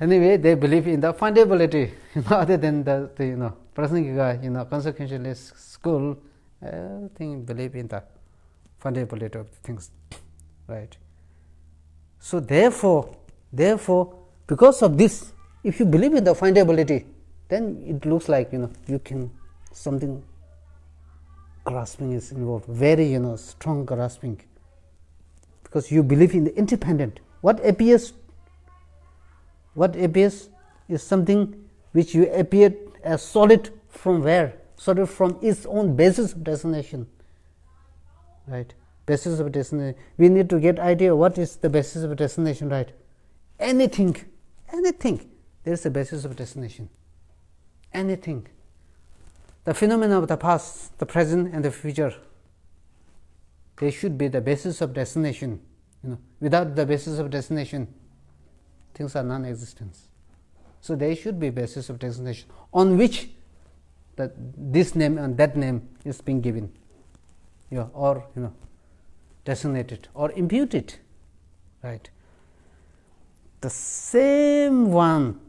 anyway, they believe in the findability, other than the prasangika, consequentialist school. I think believe in the findability of things, right? So therefore, because of this, if you believe in the findability, then it looks like you can something grasping is involved, very strong grasping, because you believe in the independent. What appears is something which you appear as solid from where? Solid from its own basis of designation. Right? Basis of designation. We need to get idea what is the basis of designation, right? Anything. There is a basis of destination. Anything. The phenomena of the past, the present, and the future, they should be the basis of destination. Without the basis of destination, things are non-existent. So there should be basis of destination on which this name and that name is being given, or designated or imputed, right? The same one,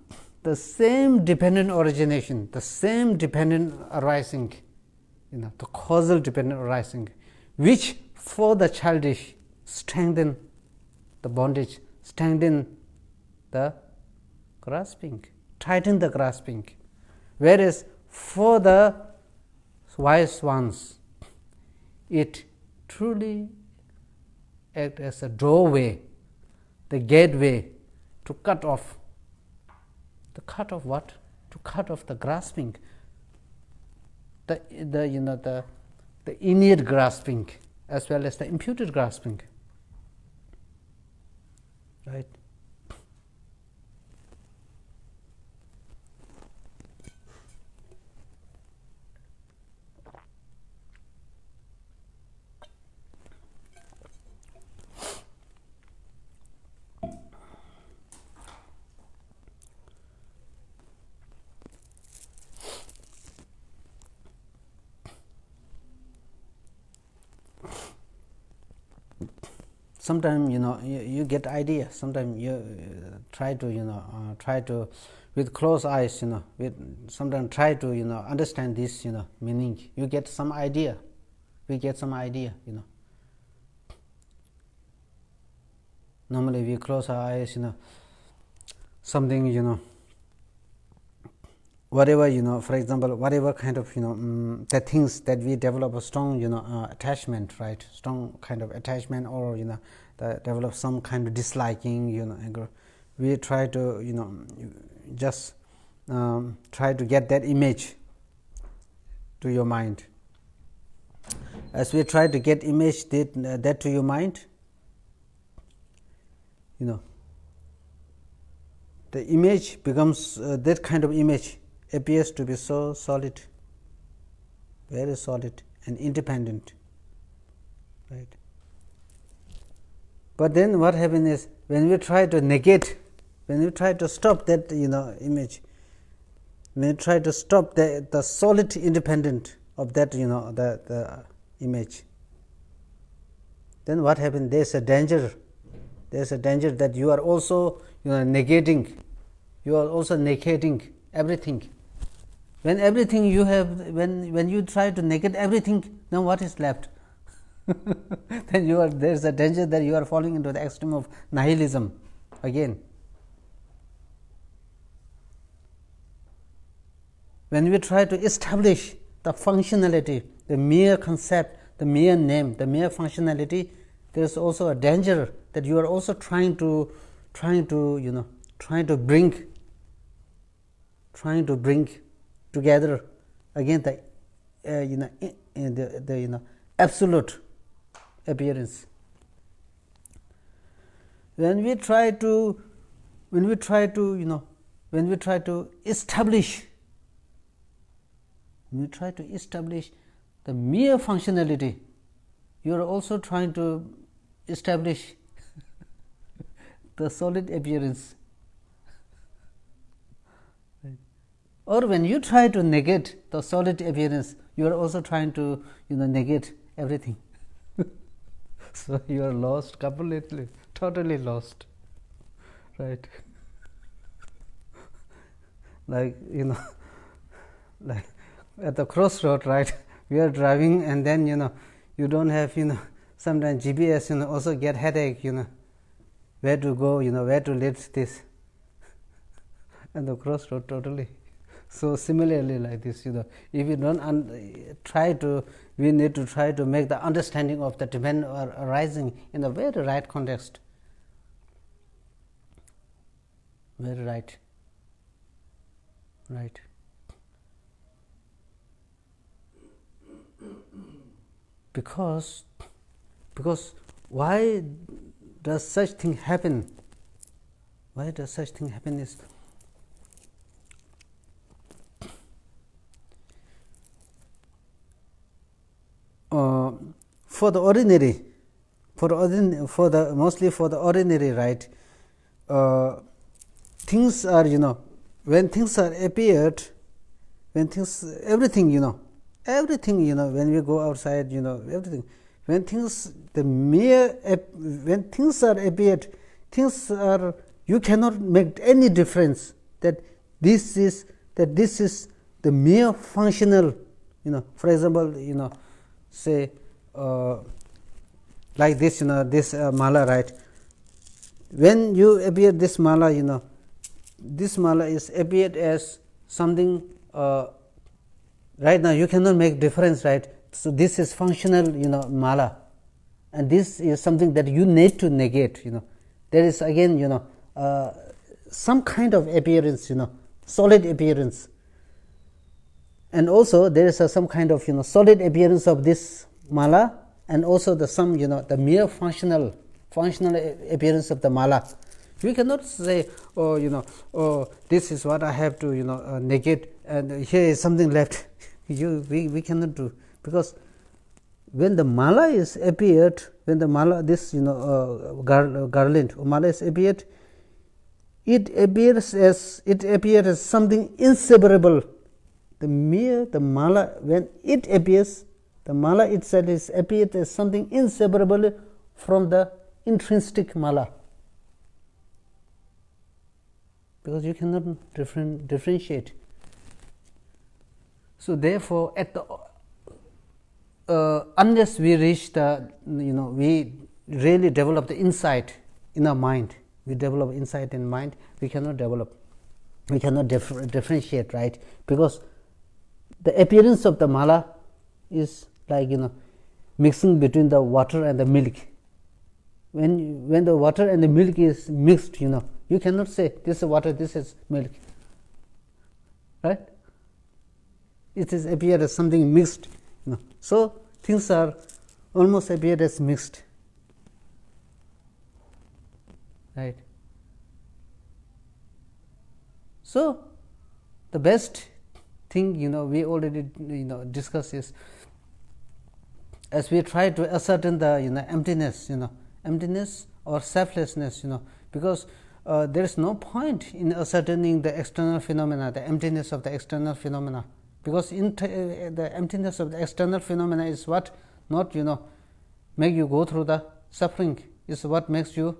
the same dependent origination, the same dependent arising, the causal dependent arising, which for the childish strengthen the bondage, strengthen the grasping, tighten the grasping, whereas for the wise ones, it truly acts as a doorway, the gateway to cut off. To cut off what? To cut off the grasping, the innate grasping as well as the imputed grasping. Right? sometimes you get idea. Sometimes you try to with closed eyes, sometimes try to understand this meaning. You get some idea. We get some idea. Normally we close our eyes. Something whatever for example, whatever kind of the things that we develop a strong attachment, right? Strong kind of attachment, or develop some kind of disliking, anger. We try to just try to get that image to your mind. As we try to get image that to your mind, the image becomes that kind of image appears to be so solid, very solid and independent, right? But then what happens is, when we try to negate, when we try to stop that image, when we try to stop the solid independent of that the image, then what happens? There is a danger. There is a danger that you are also negating. You are also negating everything. When everything you have, when you try to negate everything, then what is left? Then there is a danger that you are falling into the extreme of nihilism again. When we try to establish the functionality, the mere concept, the mere name, the mere functionality, there is also a danger that you are also trying to bring together again the absolute appearance. When we try to establish the mere functionality, you are also trying to establish the solid appearance. Or when you try to negate the solid appearance, you are also trying to negate everything. So you are lost completely, totally lost, right? Like like at the crossroad, right? We are driving, and then you don't have sometimes GPS also get headache, where to go, where to lead this, and the crossroad totally. So similarly, like this, if you don't we need to try to make the understanding of the dependent arising in the very right context, very right. Because why does such thing happen? Why does such thing happen is, for the ordinary, mostly for the ordinary, right? Things are when things are appeared, everything when we go outside, everything, when things are appeared, things are, you cannot make any difference that this is the mere functional, for example, say like this, this mala, right? When you appear this mala, this mala is appeared as something, right now you cannot make difference, right? So this is functional, mala, and this is something that you need to negate. There is again, some kind of appearance, solid appearance, and also there is some kind of solid appearance of this mala, and also the mere functional appearance of the mala. We cannot say, this is what I have to negate, and here is something left. We cannot do, because when the mala is appeared, when the mala, this garland mala is appeared, it appears as something inseparable. The mala, when it appears, the mala itself is appeared as something inseparable from the intrinsic mala, because you cannot differentiate. So therefore, at the unless we reach the, we really develop the insight in our mind, we develop insight in mind, we cannot differentiate, right? Because the appearance of the mala is like, mixing between the water and the milk. When the water and the milk is mixed, you cannot say this is water, this is milk, right? It is appear as something mixed, so things are almost appear as mixed, right? So the best thing, we already discussed is, as we try to ascertain the emptiness or selflessness, because there is no point in ascertaining the external phenomena, the emptiness of the external phenomena, because the emptiness of the external phenomena is what not make you go through the suffering, is what makes you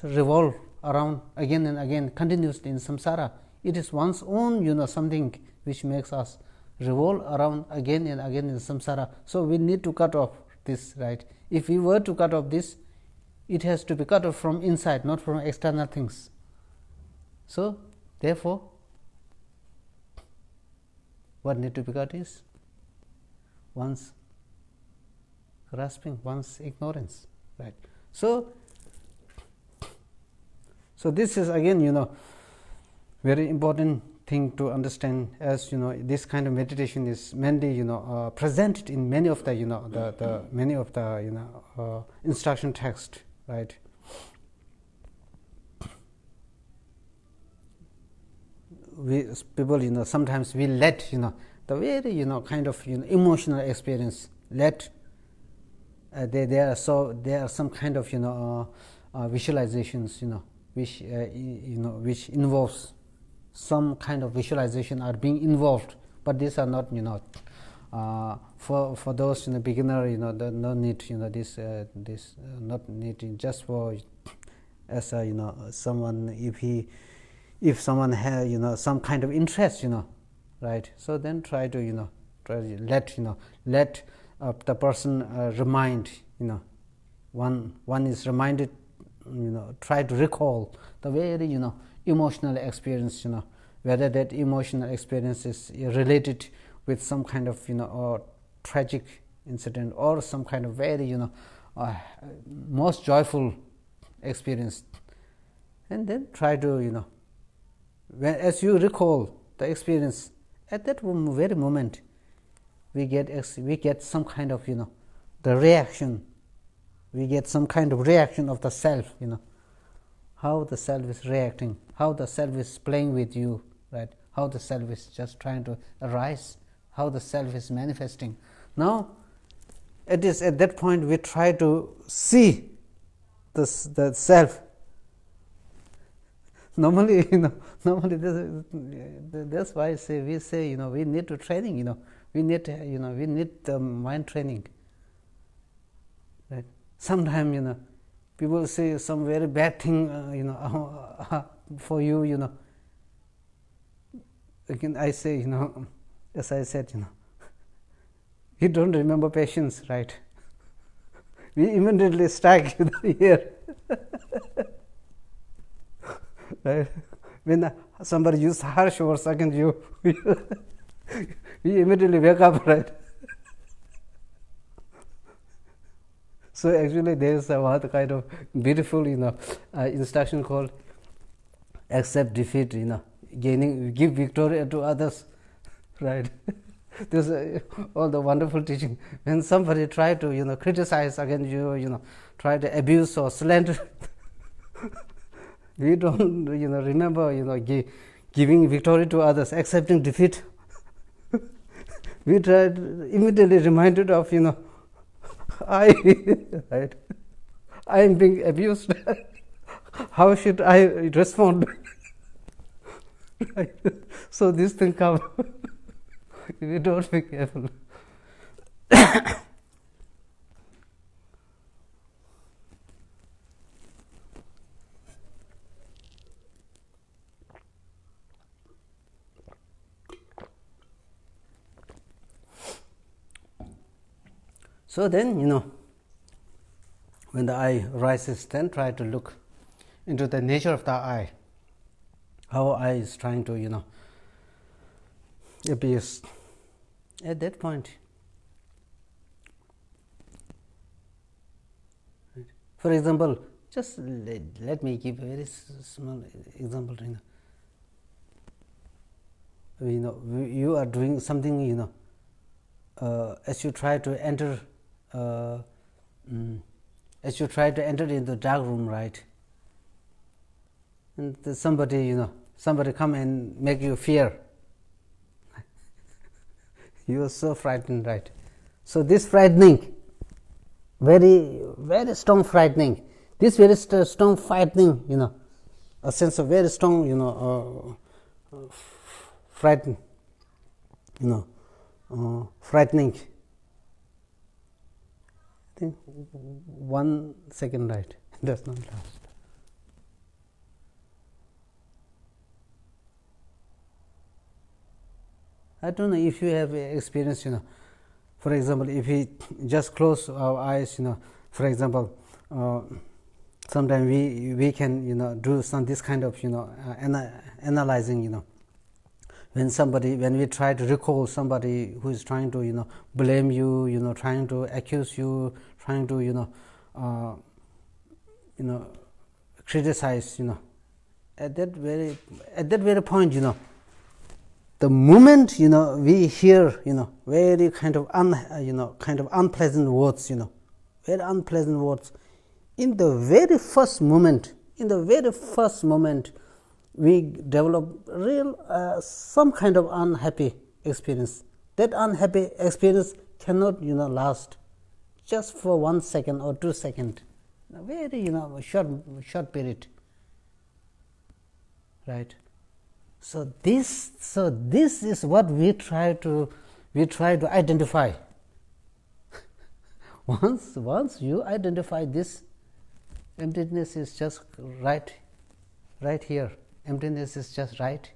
revolve around again and again continuously in samsara. It is one's own something which makes us revolve around again and again in samsara. So we need to cut off this, right? If we were to cut off this, it has to be cut off from inside, not from external things. So therefore, what need to be cut is one's grasping, one's ignorance, right? So this is again very important thing to understand, as this kind of meditation is mainly presented in many of the many of the instruction text, right? People sometimes we let the very kind of emotional experience let there are some kind of visualizations which which involves some kind of visualization are being involved, but these are not for those beginner no need this not needing just for as someone if someone has some kind of interest right, so then try to let the person remind one is reminded try to recall the very emotional experience, whether that emotional experience is related with some kind of or tragic incident or some kind of very most joyful experience, and then try to as you recall the experience at that very moment, we get some kind of the reaction, we get some kind of reaction of the self, how the self is reacting, how the self is playing with you, right? How the self is just trying to arise, how the self is manifesting. Now it is at that point we try to see the self. Normally normally that's why we say we need to training, we need we need the mind training, right? Sometimes people say some very bad thing for you, again I say as I said you don't remember patience, right? We immediately strike here right? When somebody uses harsh words against you we immediately wake up, right? So actually there is a one kind of beautiful instruction called accept defeat, give victory to others, right? This all the wonderful teaching. When somebody try to criticize against you, try to abuse or slander we don't remember giving victory to others, accepting defeat. We try immediately reminded of I right, I am being abused. How should I respond? Right? So this thing comes. We don't be careful. So then, when the eye rises, then try to look into the nature of the eye, how eye is trying to, appears. At that point, for example, just let me give a very small example. You are doing something. As you try to enter, into the dark room, right? And somebody come and make you fear. You are so frightened, right? So this frightening, very very strong frightening. This very strong frightening, a sense of very strong, frightened, frightening. I think 1 second, right? Does not last. I don't know if you have experience, for example, if we just close our eyes, for example, sometimes we can, do this kind of, analyzing, when we try to recall somebody who is trying to, blame you, trying to accuse you, trying to, criticize, at that very point, the moment we hear very kind of unpleasant words, very unpleasant words, in the very first moment, we develop real some kind of unhappy experience. That unhappy experience cannot last just for 1 second or 2 seconds, very short period, right? So this is what we try to identify. once you identify this, emptiness is just right here. Emptiness is just right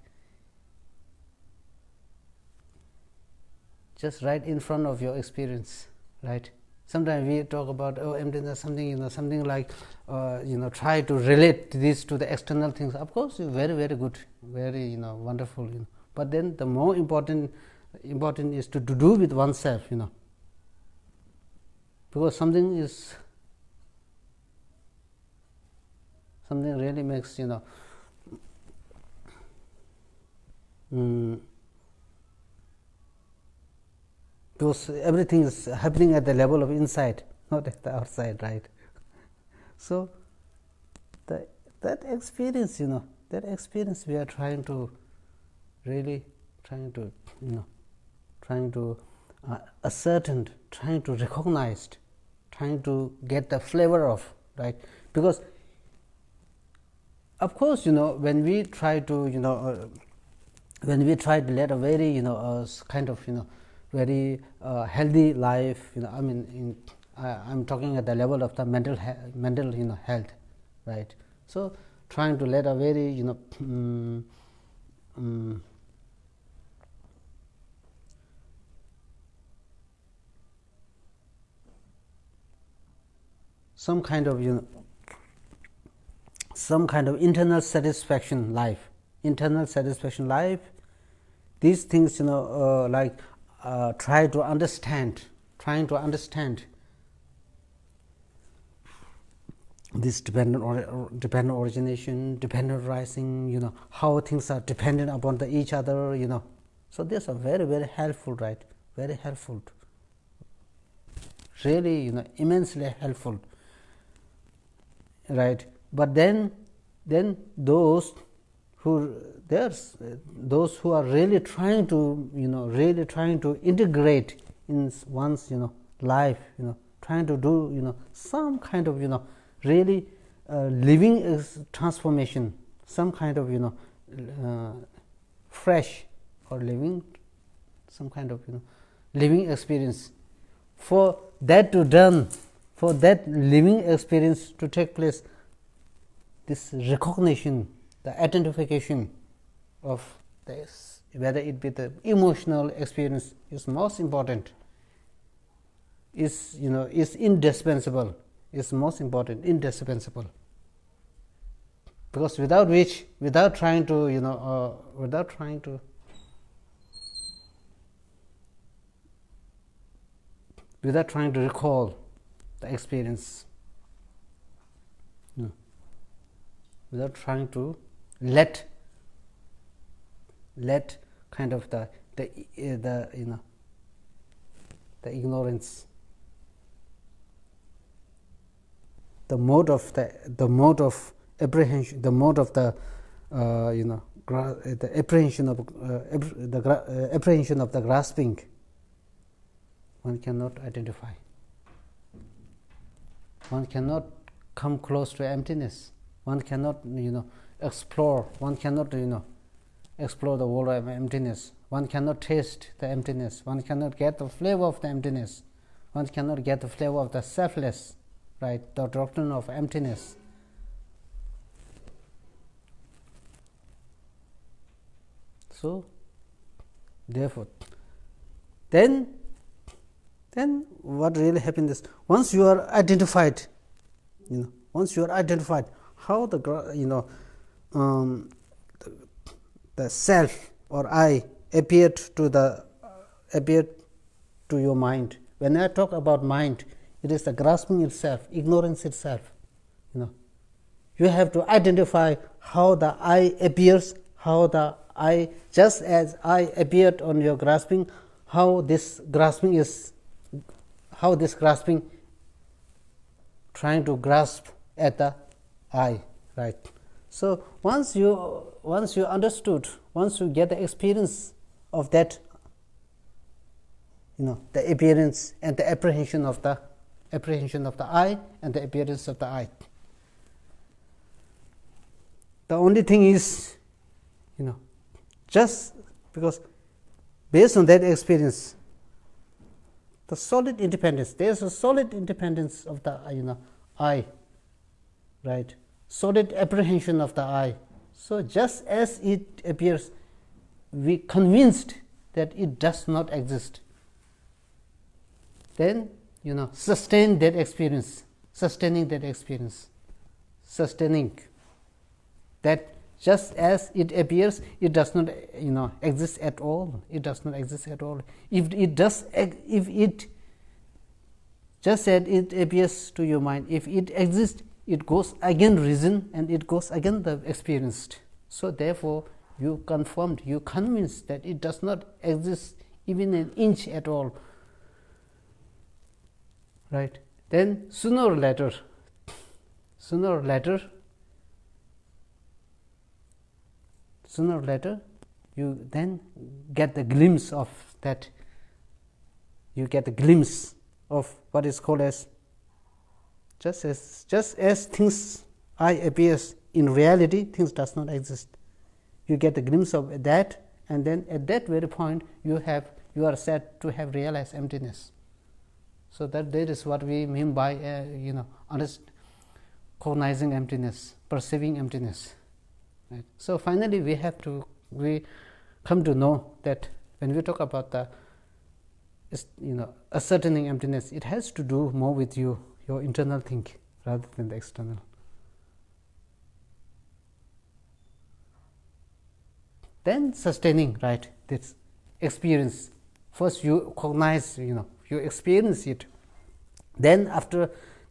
in front of your experience, right? Sometimes we talk about emptiness, something something like try to relate this to the external things. Of course, very very good, very wonderful. But then the more important is to do with oneself. Because something really makes because everything is happening at the level of inside, not at the outside, right? So that experience, we are trying to ascertain, trying to recognize, trying to get the flavor of, right? Because of course, when we try to lead a very kind of very healthy life, I mean, I'm talking at the level of the mental health, right? So trying to lead a very some kind of internal satisfaction life. These things like trying to understand this dependent origination, dependent arising, how things are dependent upon each other, So these are very very helpful, right? Very helpful, really immensely helpful, right? But then those who are really trying to integrate in one's life, trying to do some kind of really living transformation, some kind of fresh or living, some kind of living experience. For that living experience to take place, this recognition, the identification of this, whether it be the emotional experience, is most important. is is indispensable, is most important, indispensable, because without which, without trying to recall the experience, without trying to let kind of the ignorance, the mode of apprehension, the mode of the the apprehension of apprehension of the grasping, one cannot identify. One cannot come close to emptiness. One cannot explore. One cannot explore the world of emptiness. One cannot taste the emptiness. One cannot get the flavor of the emptiness. One cannot get the flavor of the selfless, right? The doctrine of emptiness. So, therefore, then what really happens is, once you are identified, how the the self or I appeared to your mind. When I talk about mind, it is the grasping itself, ignorance itself. You have to identify how the I appears, how the I, just as I appeared on your grasping, how this grasping trying to grasp at the I, right? So once you understood, once you get the experience of that, the appearance and the apprehension of the I and the appearance of the I, the only thing is, just because based on that experience, the solid independence, there is a solid independence of the I, right? Solid apprehension of the I. So just as it appears, we convinced that it does not exist, then sustain that experience, sustaining that just as it appears, it does not exist at all. It does not exist at all. If it just as it appears to your mind, if it exists, it goes again reason and it goes again the experienced. So therefore, you confirmed, you convinced that it does not exist even an inch at all, right? Then sooner or later, you then get the glimpse of that. You get a glimpse of what is called as, just as things I appears, in reality things does not exist. You get a glimpse of that, and then at that very point you are said to have realized emptiness. So that is what we mean by cognizing emptiness, perceiving emptiness. Right. So finally, we come to know that when we talk about the ascertaining emptiness, it has to do more with your internal thinking rather than the external. Then sustaining, right, this experience. First you cognize, you experience it. Then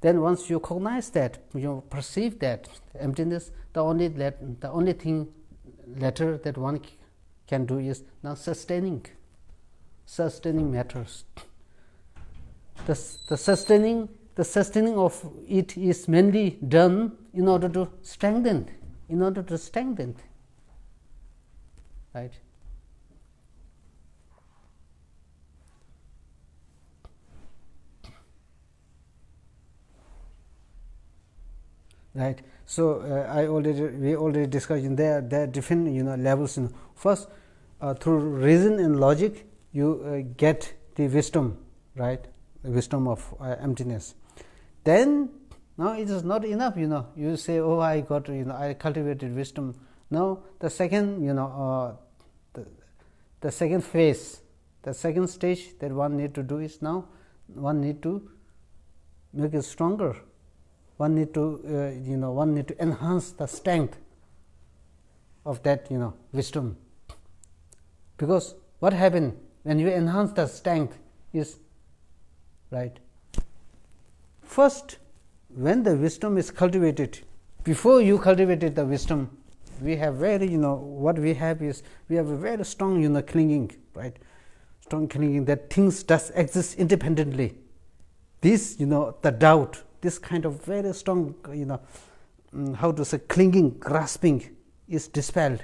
once you cognize that, you perceive that emptiness, the only thing later that one can do is now sustaining matters. The sustaining of it is mainly done in order to strengthen, right? Right. So we already discussed in there different levels. First, through reason and logic, you get the wisdom, right? The wisdom of emptiness. Then now it is not enough. You say, oh, I got I cultivated wisdom. Now the second the second phase, the second stage that one need to do is now one need to make it stronger. One need to one need to enhance the strength of that wisdom. Because what happens when you enhance the strength is right. First, when the wisdom is cultivated, before you cultivated the wisdom, we have very what we have is we have a very strong clinging, right? Strong clinging that things does exist independently. This the doubt, this kind of very strong how to say clinging, grasping is dispelled.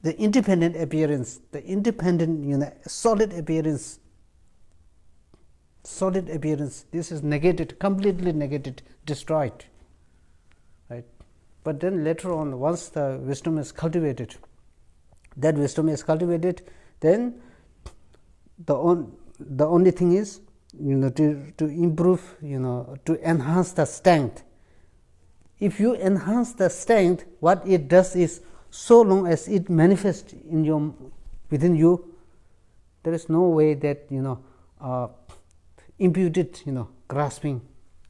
The independent appearance, the independent solid appearance, this is negated, completely negated, destroyed, right? But then later on, once the wisdom is cultivated, then the only thing is to improve, to enhance the strength. If you enhance the strength, what it does is, so long as it manifests within you, there is no way that imputed grasping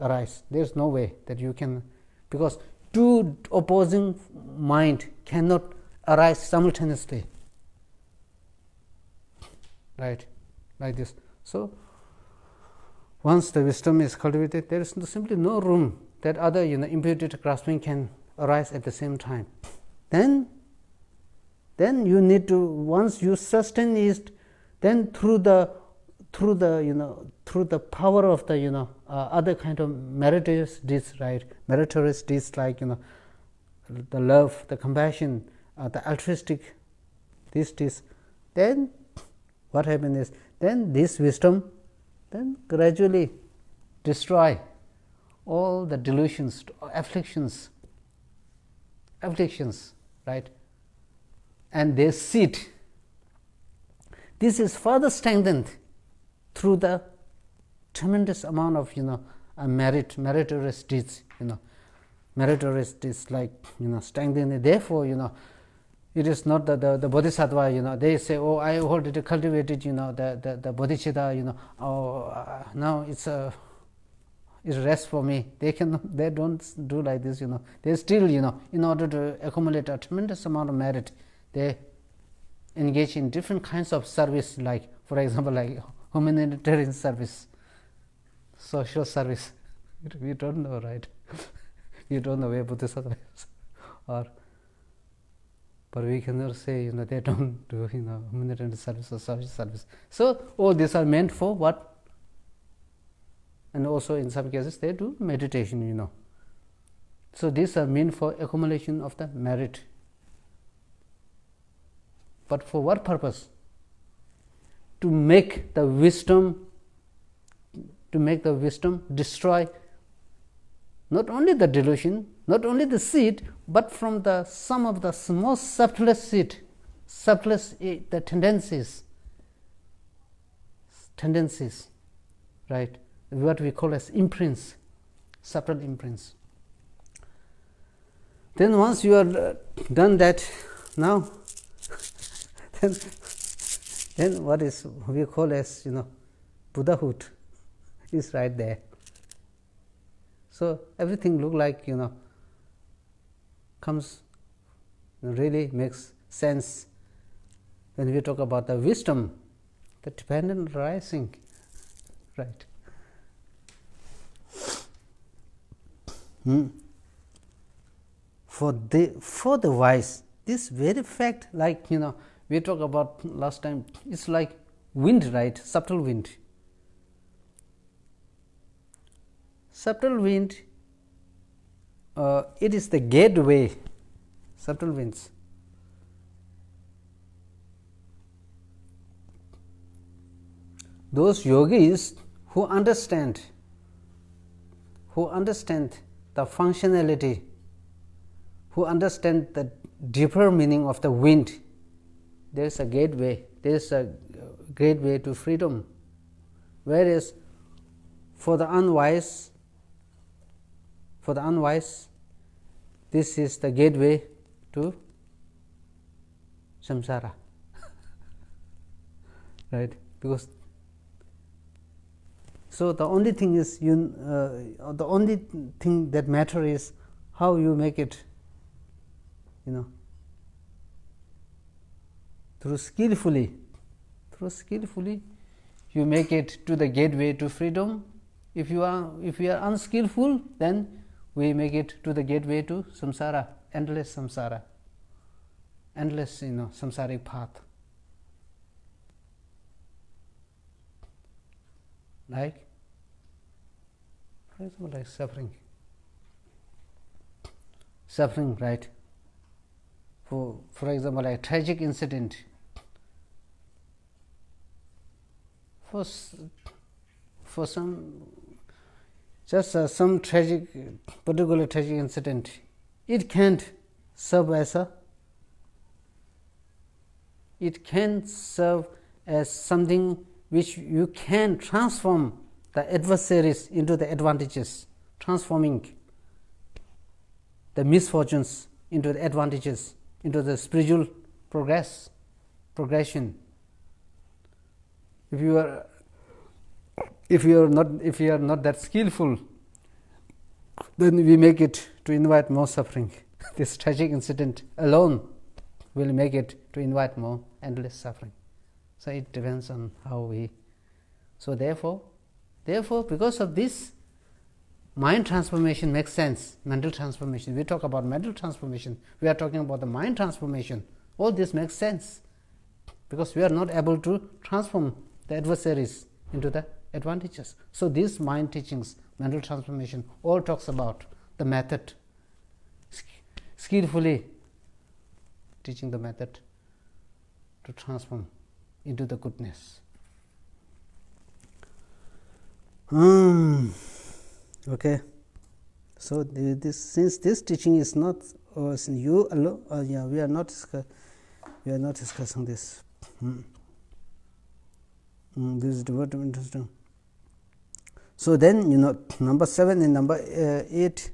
arise. There is no way that you can, because two opposing mind cannot arise simultaneously, right, like this. So once the wisdom is cultivated, there is simply no room that other imputed grasping can arise at the same time. Then you need to, once you sustain it, then through the power of the other kind of meritorious deeds, right? Meritorious deeds like the love, the compassion, the altruistic these deeds. Then what happens is, then this wisdom then gradually destroy all the delusions, afflictions, right? And they sit. This is further strengthened through the tremendous amount of meritorious deeds, meritorious deeds like strengthening. Therefore, it is not the bodhisattva. They say, "Oh, I already cultivated, the bodhicitta. Now it's rest for me." They don't do like this. They still, in order to accumulate a tremendous amount of merit, they engage in different kinds of service, like, for example, like humanitarian service, social service. We don't know, right? We don't know where bodhisattva is, but we cannot say they don't do humanitarian service or social service. So all these are meant for what? And also in some cases they do meditation. So these are meant for accumulation of the merit. But for what purpose? To make the wisdom destroy not only the delusion, not only the seed, but from some of the most subtlest seed, the tendencies, right? What we call as imprints, subtle imprints. Then once you are done that, now then what is we call as Buddhahood is right there. So everything look like comes, really makes sense when we talk about the wisdom, the dependent arising, right? For the wise, this very fact, like we talked about last time, it's like wind, right? Subtle wind. Subtle wind, it is the gateway. Subtle winds. Those yogis who understand the functionality, who understand the deeper meaning of the wind, there is a gateway. There is a great way to freedom. Whereas for the unwise, this is the gateway to samsara, right? Because So the only thing is the only thing that matter is how you make it, through skillfully you make it to the gateway to freedom. If we are unskillful, then we make it to the gateway to samsara, endless samsaric path. Like, for example, like suffering, right? For example, like tragic incident. For some, just some particular tragic incident, it can't serve as something which you can transform the adversaries into the advantages, transforming the misfortunes into the advantages, into the spiritual progression. If you are not that skillful, then we make it to invite more suffering. This tragic incident alone will make it to invite more endless suffering. So it depends on how we. So therefore, because of this, mind transformation makes sense. Mental transformation. We talk about mental transformation. We are talking about the mind transformation. All this makes sense because we are not able to transform the adversaries into the advantages. So these mind teachings, mental transformation, all talks about the method, skillfully teaching the method to transform into the goodness. Okay. So since this teaching is not you alone, we are not discussing this. This is the word interesting. So then number 7 and number 8.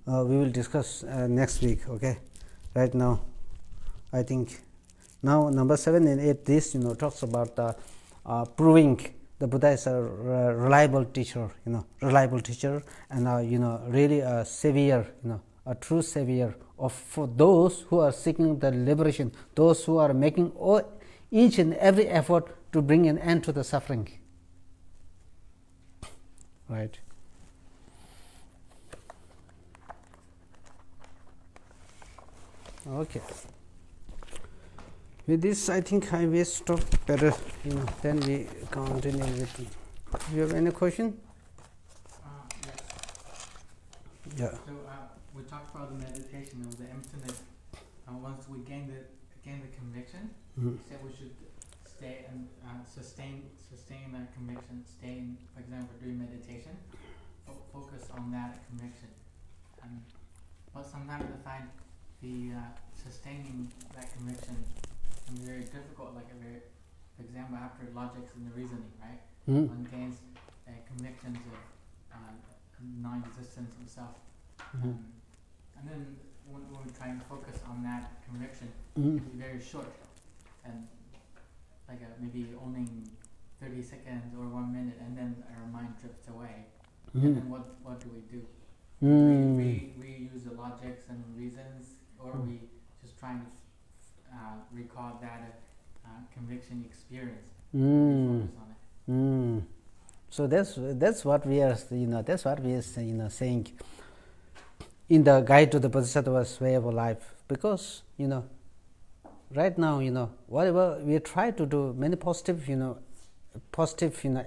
We will discuss next week. Okay. Right now, I think now number 7 and 8. This talks about the proving the Buddha is a reliable teacher. And really a savior. A true savior for those who are seeking the liberation, those who are making each and every effort to bring an end to the suffering. Right. Okay. With this, I think I will stop better. Then we continue with. Do you have any question? Yes. Yeah. So we talked about the meditation of the emptiness. Once we gain the conviction, we said we should stay and sustain that conviction. Stay in, for example, doing meditation. Focus on that conviction. But sometimes I find the sustaining that conviction can be very difficult. For example, after logics and the reasoning, right? One gains convictions of non-existence of self. And then when we try and focus on that conviction, it can be very short and maybe only 30 seconds or 1 minute, and then our mind drifts away. And then what do we do? We use the logics and reasons, or we just try and recall that conviction experience. Focus on it. So that's what we are saying in the guide to the Bodhisattva's way of life. Because right now whatever we try to do, many positive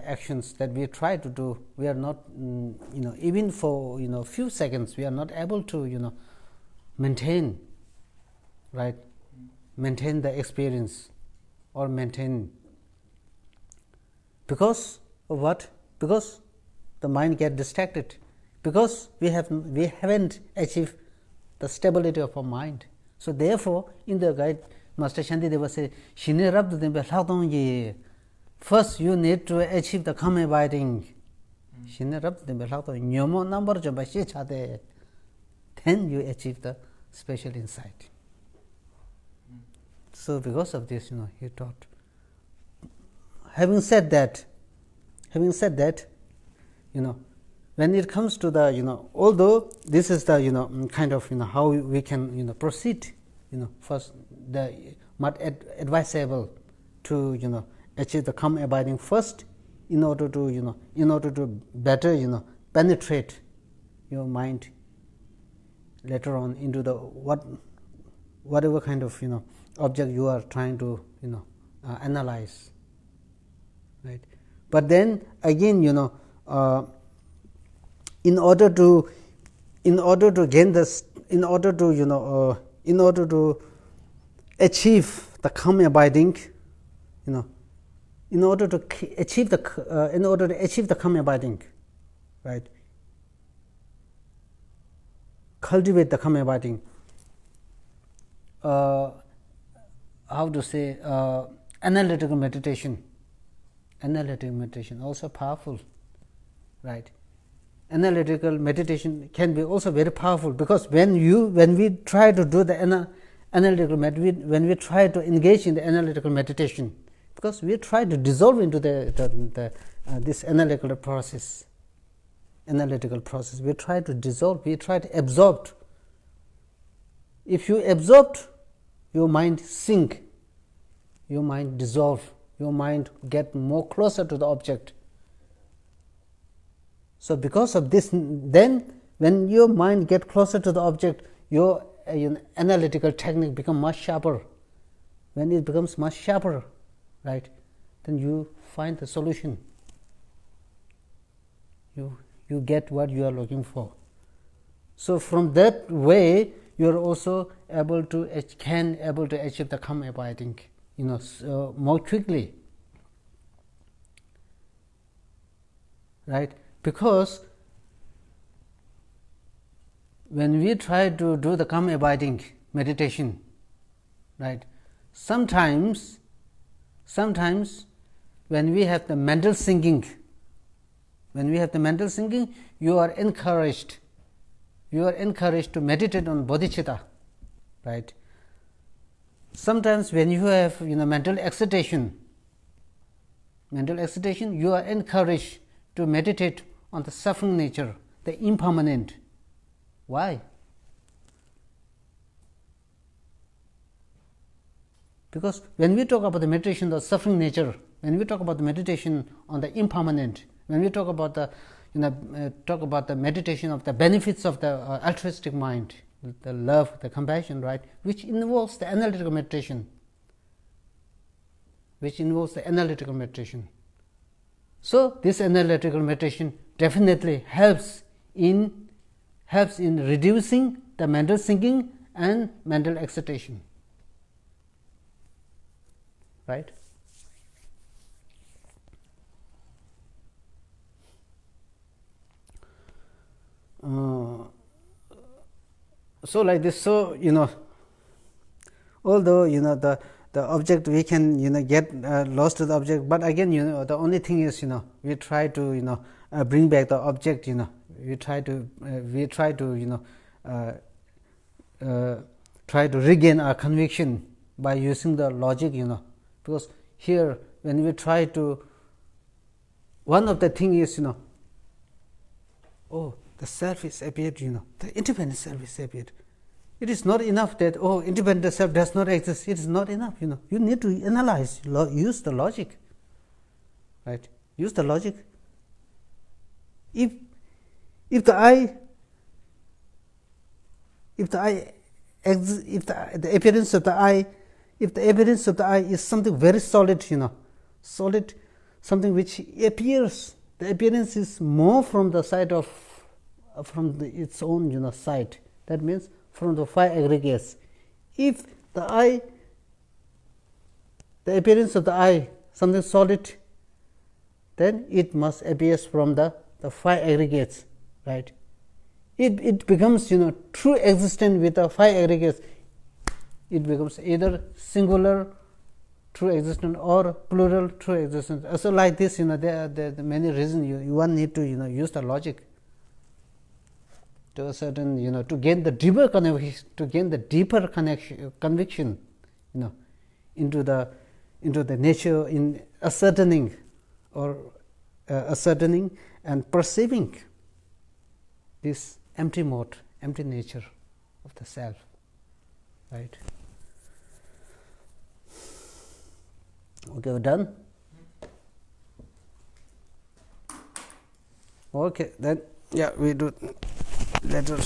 actions that we try to do, we are not even for few seconds we are not able to maintain the experience or maintain. Because of what? Because the mind gets distracted. Because we haven't achieved the stability of our mind. So therefore, in the guide, Master Shantideva said, first you need to achieve the calm abiding. Then you achieve the special insight. So because of this, he taught having said that, when it comes to the although this is the kind of how we can proceed, first the much advisable to achieve the calm abiding first, in order to better penetrate your mind later on into the whatever kind of object you are trying to analyze, right? But then again in order to gain this, in order to achieve the calm abiding, in order to achieve the calm abiding, right, cultivate the calm abiding, how to say, analytical meditation also powerful, right? Analytical meditation can be also very powerful, because when we try to do the analytical when we try to engage in the analytical meditation, because we try to dissolve into this analytical process, we try to dissolve, we try to absorb. If you absorb, your mind sink, your mind dissolve, your mind get more closer to the object. So because of this, then when your mind get closer to the object, your analytical technique become much sharper. When it becomes much sharper, right, then you find the solution, you get what you are looking for. So from that way, you are also able to achieve the calm abiding more quickly, right? Because when we try to do the calm abiding meditation, right, sometimes when we have the mental thinking, you are encouraged to meditate on bodhicitta, right? Sometimes when you have mental excitation, you are encouraged to meditate on the suffering nature, the impermanent. Why? Because when we talk about the meditation, the suffering nature, when we talk about the meditation on the impermanent, when we talk about the meditation of the benefits of the altruistic mind, the love, the compassion, right, which involves the analytical meditation, So this analytical meditation definitely helps in reducing the mental thinking and mental excitation, right? So like this, so although the object we can get lost to the object, but again the only thing is we try to bring back the object, we try to regain our conviction by using the logic, because here when we try to, one of the thing is oh, the self is appeared, the independent self is appeared. It is not enough that independent self does not exist. It is not enough. You need to analyze, use the logic, right? Use the logic. If the appearance of the eye, if the appearance of the eye is something very solid, solid, something which appears, the appearance is more from the side of its own side. That means from the five aggregates. If the appearance of the eye something solid, then it must appear from the five aggregates, right? It becomes true existent with the five aggregates. It becomes either singular true existence or plural true existence. So like this, there are many reasons you one need to use the logic to a certain to gain the deeper conviction, conviction into the into the nature in ascertaining or ascertaining and perceiving this empty mode, empty nature of the self, right? Okay, we're done. Okay, then yeah, we do later.